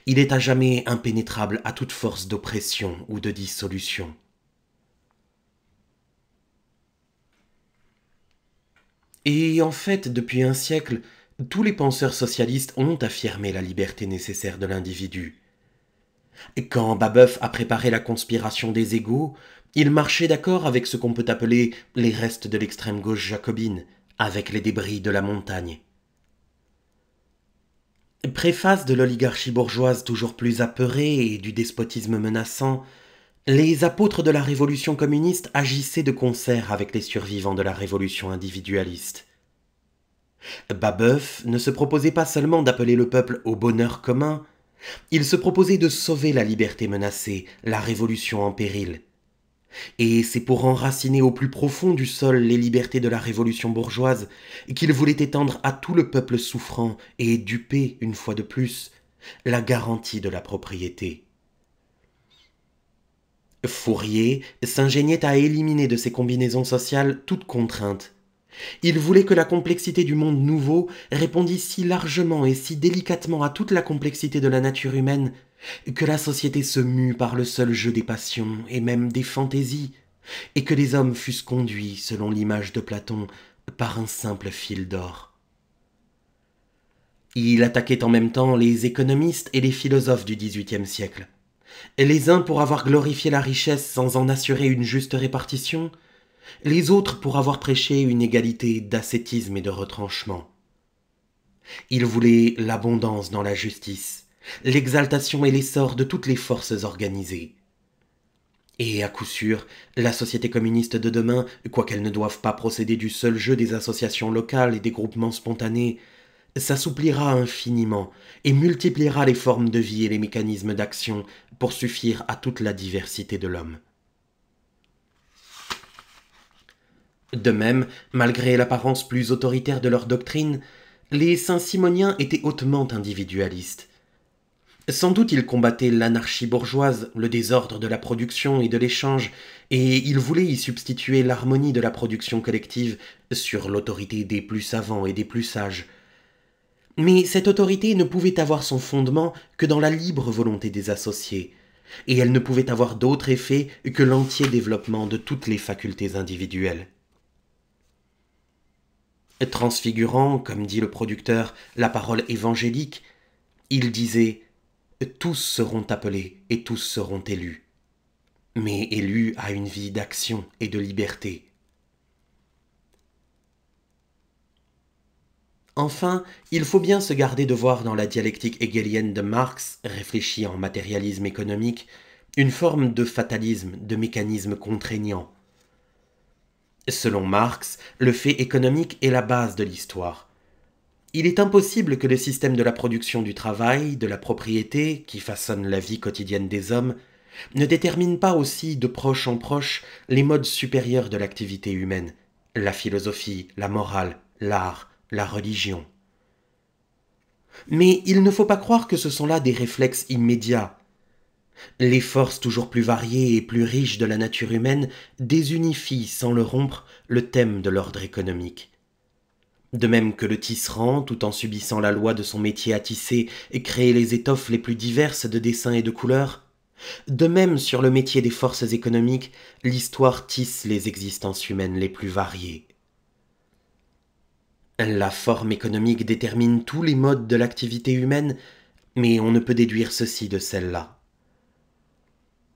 Il est à jamais impénétrable à toute force d'oppression ou de dissolution. Et en fait, depuis un siècle, tous les penseurs socialistes ont affirmé la liberté nécessaire de l'individu. Quand Babeuf a préparé la conspiration des égaux, il marchait d'accord avec ce qu'on peut appeler les restes de l'extrême gauche jacobine, avec les débris de la montagne. Préface de l'oligarchie bourgeoise toujours plus apeurée et du despotisme menaçant, les apôtres de la révolution communiste agissaient de concert avec les survivants de la révolution individualiste. Babeuf ne se proposait pas seulement d'appeler le peuple au bonheur commun, il se proposait de sauver la liberté menacée, la révolution en péril. Et c'est pour enraciner au plus profond du sol les libertés de la révolution bourgeoise qu'il voulait étendre à tout le peuple souffrant et dupé, une fois de plus, la garantie de la propriété. Fourier s'ingéniait à éliminer de ces combinaisons sociales toute contrainte. Il voulait que la complexité du monde nouveau répondît si largement et si délicatement à toute la complexité de la nature humaine que la société se mue par le seul jeu des passions et même des fantaisies, et que les hommes fussent conduits, selon l'image de Platon, par un simple fil d'or. Il attaquait en même temps les économistes et les philosophes du XVIIIe siècle. Les uns pour avoir glorifié la richesse sans en assurer une juste répartition, les autres pour avoir prêché une égalité d'ascétisme et de retranchement. Il voulait l'abondance dans la justice, l'exaltation et l'essor de toutes les forces organisées. Et à coup sûr, la société communiste de demain, quoiqu'elle ne doive pas procéder du seul jeu des associations locales et des groupements spontanés, s'assouplira infiniment et multipliera les formes de vie et les mécanismes d'action pour suffire à toute la diversité de l'homme. De même, malgré l'apparence plus autoritaire de leur doctrine, les saint-simoniens étaient hautement individualistes. Sans doute ils combattaient l'anarchie bourgeoise, le désordre de la production et de l'échange, et ils voulaient y substituer l'harmonie de la production collective sur l'autorité des plus savants et des plus sages. Mais cette autorité ne pouvait avoir son fondement que dans la libre volonté des associés, et elle ne pouvait avoir d'autre effet que l'entier développement de toutes les facultés individuelles. Transfigurant, comme dit le producteur, la parole évangélique, il disait « Tous seront appelés et tous seront élus ». Mais élus à une vie d'action et de liberté. Enfin, il faut bien se garder de voir dans la dialectique hegélienne de Marx, réfléchie en matérialisme économique, une forme de fatalisme, de mécanisme contraignant. Selon Marx, le fait économique est la base de l'histoire. Il est impossible que le système de la production du travail, de la propriété, qui façonne la vie quotidienne des hommes, ne détermine pas aussi de proche en proche les modes supérieurs de l'activité humaine, la philosophie, la morale, l'art, la religion. Mais il ne faut pas croire que ce sont là des réflexes immédiats. Les forces toujours plus variées et plus riches de la nature humaine désunifient sans le rompre le thème de l'ordre économique. De même que le tisserand, tout en subissant la loi de son métier à tisser, crée les étoffes les plus diverses de dessins et de couleurs, de même sur le métier des forces économiques, l'histoire tisse les existences humaines les plus variées. La forme économique détermine tous les modes de l'activité humaine, mais on ne peut déduire ceci de celle-là.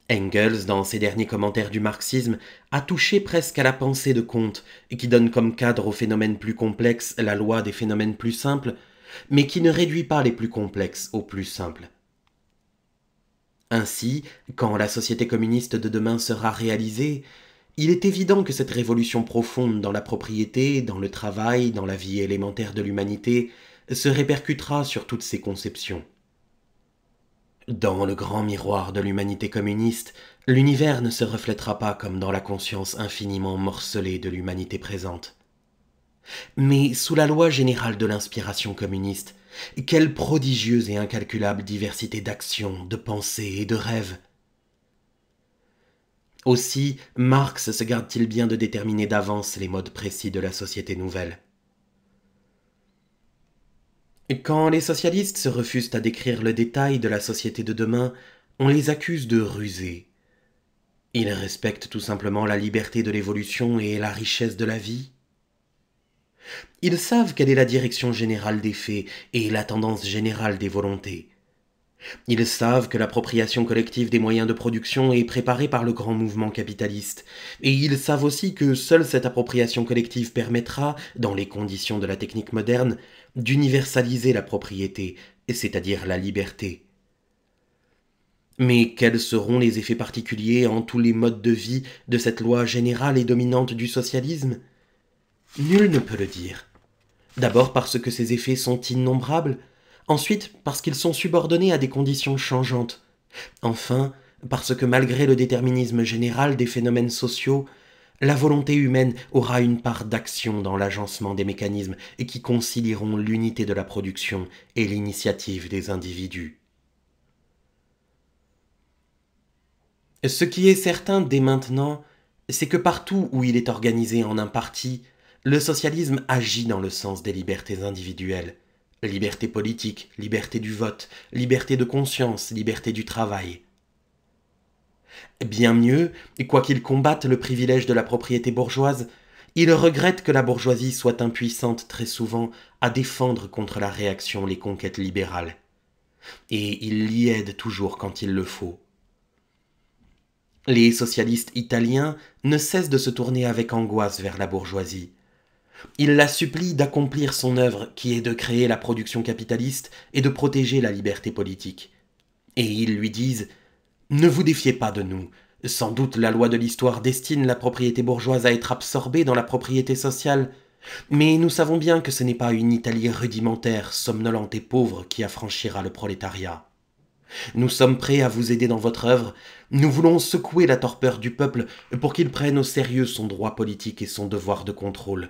Engels, dans ses derniers commentaires du marxisme, a touché presque à la pensée de Comte, qui donne comme cadre aux phénomènes plus complexes la loi des phénomènes plus simples, mais qui ne réduit pas les plus complexes aux plus simples. Ainsi, quand la société communiste de demain sera réalisée, il est évident que cette révolution profonde dans la propriété, dans le travail, dans la vie élémentaire de l'humanité, se répercutera sur toutes ses conceptions. Dans le grand miroir de l'humanité communiste, l'univers ne se reflètera pas comme dans la conscience infiniment morcelée de l'humanité présente. Mais sous la loi générale de l'inspiration communiste, quelle prodigieuse et incalculable diversité d'actions, de pensées et de rêves! Aussi, Marx se garde-t-il bien de déterminer d'avance les modes précis de la société nouvelle. Quand les socialistes se refusent à décrire le détail de la société de demain, on les accuse de rusés. Ils respectent tout simplement la liberté de l'évolution et la richesse de la vie. Ils savent quelle est la direction générale des faits et la tendance générale des volontés. Ils savent que l'appropriation collective des moyens de production est préparée par le grand mouvement capitaliste, et ils savent aussi que seule cette appropriation collective permettra, dans les conditions de la technique moderne, d'universaliser la propriété, c'est-à-dire la liberté. Mais quels seront les effets particuliers en tous les modes de vie de cette loi générale et dominante du socialisme? Nul ne peut le dire. D'abord parce que ces effets sont innombrables, ensuite parce qu'ils sont subordonnés à des conditions changeantes, enfin parce que malgré le déterminisme général des phénomènes sociaux, la volonté humaine aura une part d'action dans l'agencement des mécanismes et qui concilieront l'unité de la production et l'initiative des individus. Ce qui est certain dès maintenant, c'est que partout où il est organisé en un parti, le socialisme agit dans le sens des libertés individuelles. Liberté politique, liberté du vote, liberté de conscience, liberté du travail. Bien mieux, quoiqu'il combatte le privilège de la propriété bourgeoise, il regrette que la bourgeoisie soit impuissante très souvent à défendre contre la réaction les conquêtes libérales. Et il l'y aide toujours quand il le faut. Les socialistes italiens ne cessent de se tourner avec angoisse vers la bourgeoisie. Ils la supplient d'accomplir son œuvre qui est de créer la production capitaliste et de protéger la liberté politique. Et ils lui disent « Ne vous défiez pas de nous. Sans doute la loi de l'histoire destine la propriété bourgeoise à être absorbée dans la propriété sociale, mais nous savons bien que ce n'est pas une Italie rudimentaire, somnolente et pauvre qui affranchira le prolétariat. Nous sommes prêts à vous aider dans votre œuvre. Nous voulons secouer la torpeur du peuple pour qu'il prenne au sérieux son droit politique et son devoir de contrôle.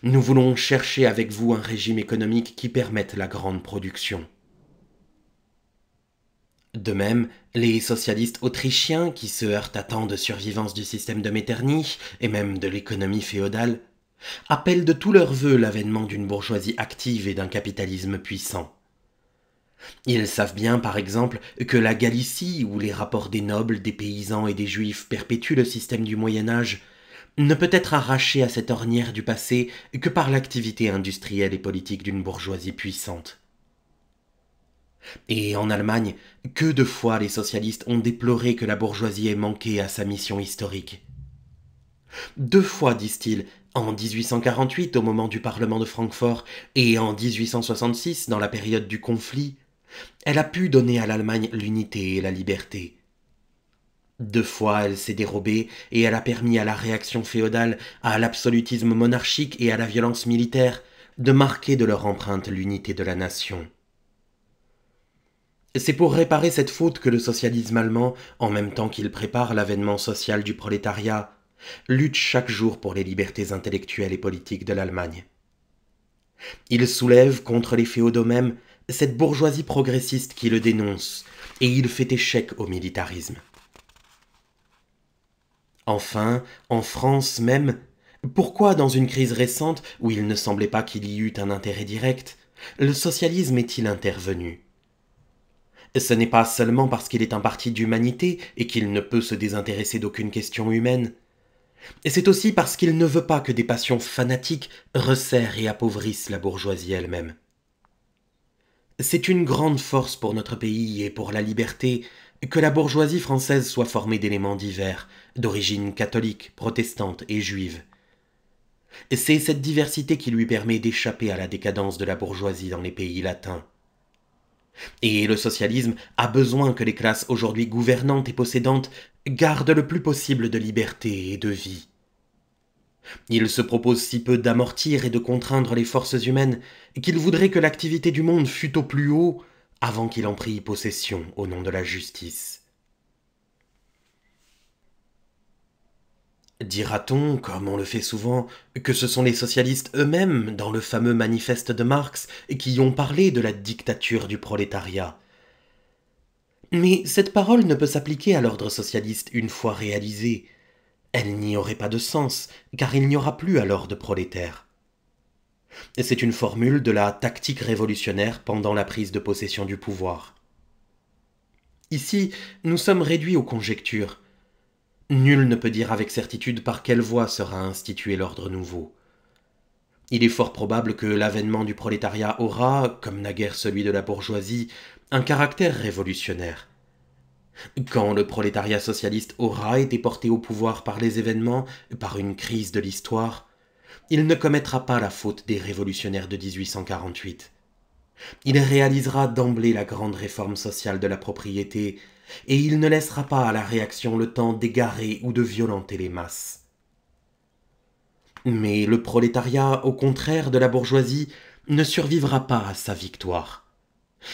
Nous voulons chercher avec vous un régime économique qui permette la grande production. » De même, les socialistes autrichiens, qui se heurtent à tant de survivance du système de Metternich et même de l'économie féodale, appellent de tous leurs vœux l'avènement d'une bourgeoisie active et d'un capitalisme puissant. Ils savent bien, par exemple, que la Galicie, où les rapports des nobles, des paysans et des juifs perpétuent le système du Moyen-Âge, ne peut être arrachée à cette ornière du passé que par l'activité industrielle et politique d'une bourgeoisie puissante. Et en Allemagne, que de fois les socialistes ont déploré que la bourgeoisie ait manqué à sa mission historique. 2 fois, disent-ils, en 1848 au moment du Parlement de Francfort et en 1866 dans la période du conflit, elle a pu donner à l'Allemagne l'unité et la liberté. 2 fois elle s'est dérobée et elle a permis à la réaction féodale, à l'absolutisme monarchique et à la violence militaire de marquer de leur empreinte l'unité de la nation. C'est pour réparer cette faute que le socialisme allemand, en même temps qu'il prépare l'avènement social du prolétariat, lutte chaque jour pour les libertés intellectuelles et politiques de l'Allemagne. Il soulève contre les féodaux même cette bourgeoisie progressiste qui le dénonce, et il fait échec au militarisme. Enfin, en France même, pourquoi dans une crise récente, où il ne semblait pas qu'il y eût un intérêt direct, le socialisme est-il intervenu? Ce n'est pas seulement parce qu'il est un parti d'humanité et qu'il ne peut se désintéresser d'aucune question humaine. C'est aussi parce qu'il ne veut pas que des passions fanatiques resserrent et appauvrissent la bourgeoisie elle-même. C'est une grande force pour notre pays et pour la liberté que la bourgeoisie française soit formée d'éléments divers, d'origine catholique, protestante et juive. C'est cette diversité qui lui permet d'échapper à la décadence de la bourgeoisie dans les pays latins. Et le socialisme a besoin que les classes aujourd'hui gouvernantes et possédantes gardent le plus possible de liberté et de vie. Il se propose si peu d'amortir et de contraindre les forces humaines qu'il voudrait que l'activité du monde fût au plus haut avant qu'il en prît possession au nom de la justice. Dira-t-on, comme on le fait souvent, que ce sont les socialistes eux-mêmes, dans le fameux manifeste de Marx, qui ont parlé de la dictature du prolétariat? Mais cette parole ne peut s'appliquer à l'ordre socialiste une fois réalisée. Elle n'y aurait pas de sens, car il n'y aura plus alors de prolétaires. C'est une formule de la tactique révolutionnaire pendant la prise de possession du pouvoir. Ici, nous sommes réduits aux conjectures. Nul ne peut dire avec certitude par quelle voie sera institué l'ordre nouveau. Il est fort probable que l'avènement du prolétariat aura, comme naguère celui de la bourgeoisie, un caractère révolutionnaire. Quand le prolétariat socialiste aura été porté au pouvoir par les événements, par une crise de l'histoire, il ne commettra pas la faute des révolutionnaires de 1848. Il réalisera d'emblée la grande réforme sociale de la propriété, et il ne laissera pas à la réaction le temps d'égarer ou de violenter les masses. Mais le prolétariat, au contraire de la bourgeoisie, ne survivra pas à sa victoire.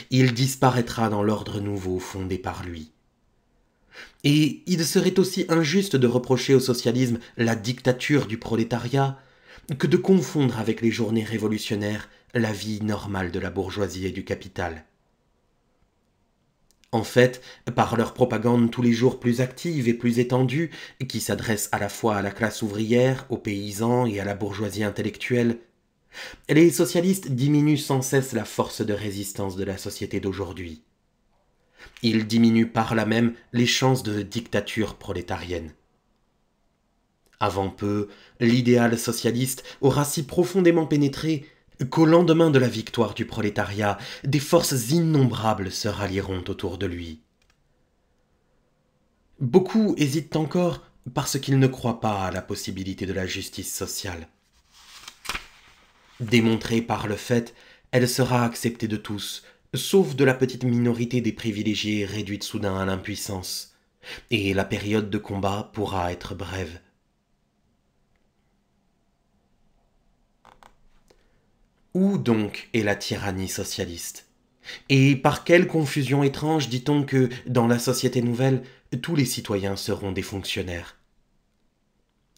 Il disparaîtra dans l'ordre nouveau fondé par lui. Et il serait aussi injuste de reprocher au socialisme la dictature du prolétariat que de confondre avec les journées révolutionnaires la vie normale de la bourgeoisie et du capital. En fait, par leur propagande tous les jours plus active et plus étendue, qui s'adresse à la fois à la classe ouvrière, aux paysans et à la bourgeoisie intellectuelle, les socialistes diminuent sans cesse la force de résistance de la société d'aujourd'hui. Ils diminuent par là même les chances de dictature prolétarienne. Avant peu, l'idéal socialiste aura si profondément pénétré qu'au lendemain de la victoire du prolétariat, des forces innombrables se rallieront autour de lui. Beaucoup hésitent encore parce qu'ils ne croient pas à la possibilité de la justice sociale. Démontrée par le fait, elle sera acceptée de tous, sauf de la petite minorité des privilégiés réduite soudain à l'impuissance, et la période de combat pourra être brève. Où donc est la tyrannie socialiste? Et par quelle confusion étrange dit-on que, dans la société nouvelle, tous les citoyens seront des fonctionnaires?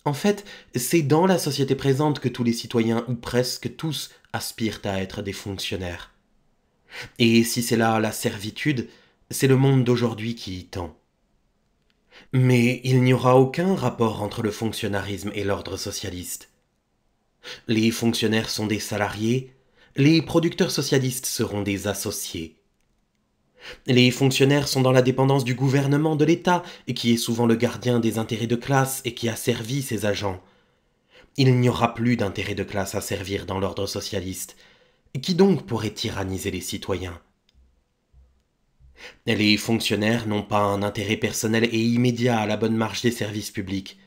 En fait, c'est dans la société présente que tous les citoyens, ou presque tous, aspirent à être des fonctionnaires. Et si c'est là la servitude, c'est le monde d'aujourd'hui qui y tend. Mais il n'y aura aucun rapport entre le fonctionnarisme et l'ordre socialiste. Les fonctionnaires sont des salariés, les producteurs socialistes seront des associés. Les fonctionnaires sont dans la dépendance du gouvernement de l'État, qui est souvent le gardien des intérêts de classe et qui a servi ses agents. Il n'y aura plus d'intérêts de classe à servir dans l'ordre socialiste. Qui donc pourrait tyranniser les citoyens? Les fonctionnaires n'ont pas un intérêt personnel et immédiat à la bonne marche des services publics.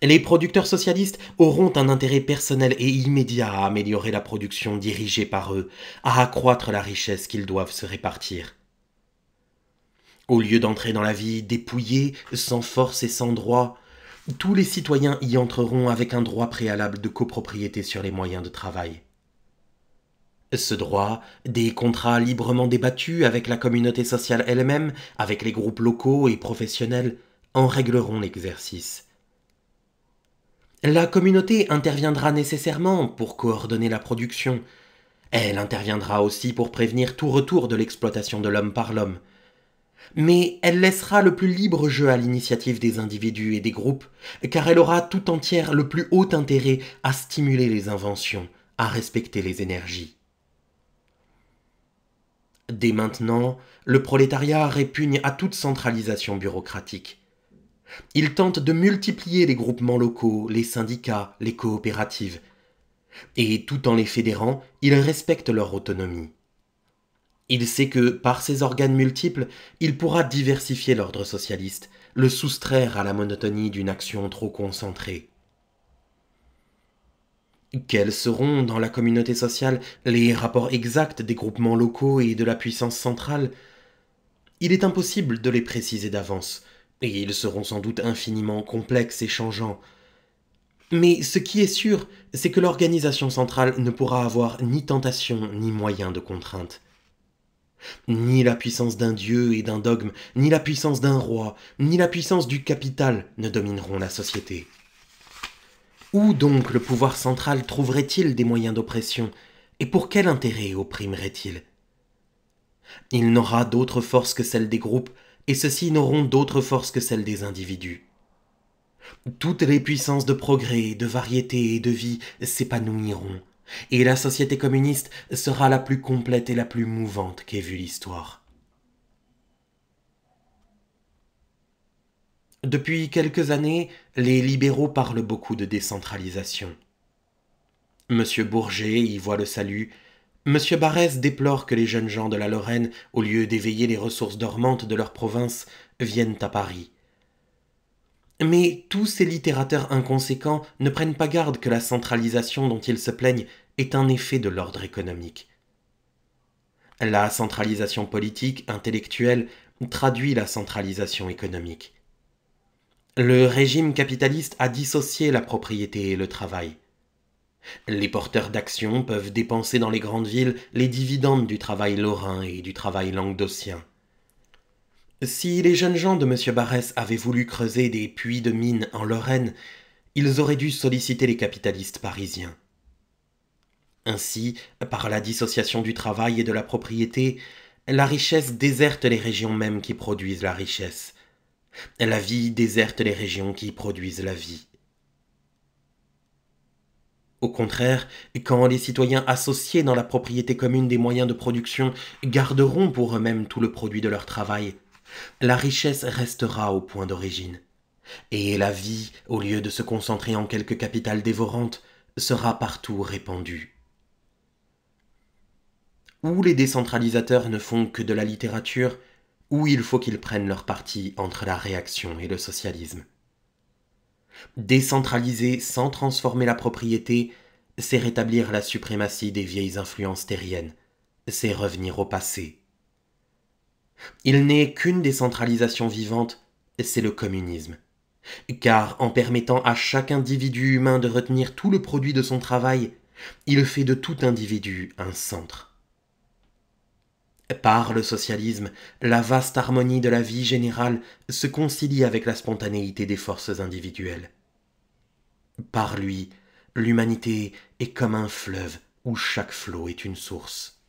Les producteurs socialistes auront un intérêt personnel et immédiat à améliorer la production dirigée par eux, à accroître la richesse qu'ils doivent se répartir. Au lieu d'entrer dans la vie dépouillée, sans force et sans droit, tous les citoyens y entreront avec un droit préalable de copropriété sur les moyens de travail. Ce droit, des contrats librement débattus avec la communauté sociale elle-même, avec les groupes locaux et professionnels, en régleront l'exercice. La communauté interviendra nécessairement pour coordonner la production. Elle interviendra aussi pour prévenir tout retour de l'exploitation de l'homme par l'homme. Mais elle laissera le plus libre jeu à l'initiative des individus et des groupes, car elle aura tout entière le plus haut intérêt à stimuler les inventions, à respecter les énergies. Dès maintenant, le prolétariat répugne à toute centralisation bureaucratique. Il tente de multiplier les groupements locaux, les syndicats, les coopératives. Et tout en les fédérant, il respecte leur autonomie. Il sait que, par ces organes multiples, il pourra diversifier l'ordre socialiste, le soustraire à la monotonie d'une action trop concentrée. Quels seront, dans la communauté sociale, les rapports exacts des groupements locaux et de la puissance centrale? Il est impossible de les préciser d'avance, et ils seront sans doute infiniment complexes et changeants. Mais ce qui est sûr, c'est que l'organisation centrale ne pourra avoir ni tentation ni moyen de contrainte. Ni la puissance d'un dieu et d'un dogme, ni la puissance d'un roi, ni la puissance du capital ne domineront la société. Où donc le pouvoir central trouverait-il des moyens d'oppression, et pour quel intérêt opprimerait-il? Il n'aura d'autre force que celle des groupes, et ceux-ci n'auront d'autre force que celle des individus. Toutes les puissances de progrès, de variété et de vie s'épanouiront, et la société communiste sera la plus complète et la plus mouvante qu'ait vue l'histoire. Depuis quelques années, les libéraux parlent beaucoup de décentralisation. Monsieur Bourget y voit le salut. Monsieur Barrès déplore que les jeunes gens de la Lorraine, au lieu d'éveiller les ressources dormantes de leur province, viennent à Paris. Mais tous ces littérateurs inconséquents ne prennent pas garde que la centralisation dont ils se plaignent est un effet de l'ordre économique. La centralisation politique, intellectuelle, traduit la centralisation économique. Le régime capitaliste a dissocié la propriété et le travail. Les porteurs d'actions peuvent dépenser dans les grandes villes les dividendes du travail lorrain et du travail languedocien. Si les jeunes gens de M. Barrès avaient voulu creuser des puits de mines en Lorraine, ils auraient dû solliciter les capitalistes parisiens. Ainsi, par la dissociation du travail et de la propriété, la richesse déserte les régions mêmes qui produisent la richesse. La vie déserte les régions qui produisent la vie. Au contraire, quand les citoyens associés dans la propriété commune des moyens de production garderont pour eux-mêmes tout le produit de leur travail, la richesse restera au point d'origine, et la vie, au lieu de se concentrer en quelques capitales dévorantes, sera partout répandue. Ou les décentralisateurs ne font que de la littérature, ou il faut qu'ils prennent leur parti entre la réaction et le socialisme. Décentraliser sans transformer la propriété, c'est rétablir la suprématie des vieilles influences terriennes, c'est revenir au passé. Il n'est qu'une décentralisation vivante, c'est le communisme. Car en permettant à chaque individu humain de retenir tout le produit de son travail, il fait de tout individu un centre. Par le socialisme, la vaste harmonie de la vie générale se concilie avec la spontanéité des forces individuelles. Par lui, l'humanité est comme un fleuve où chaque flot est une source.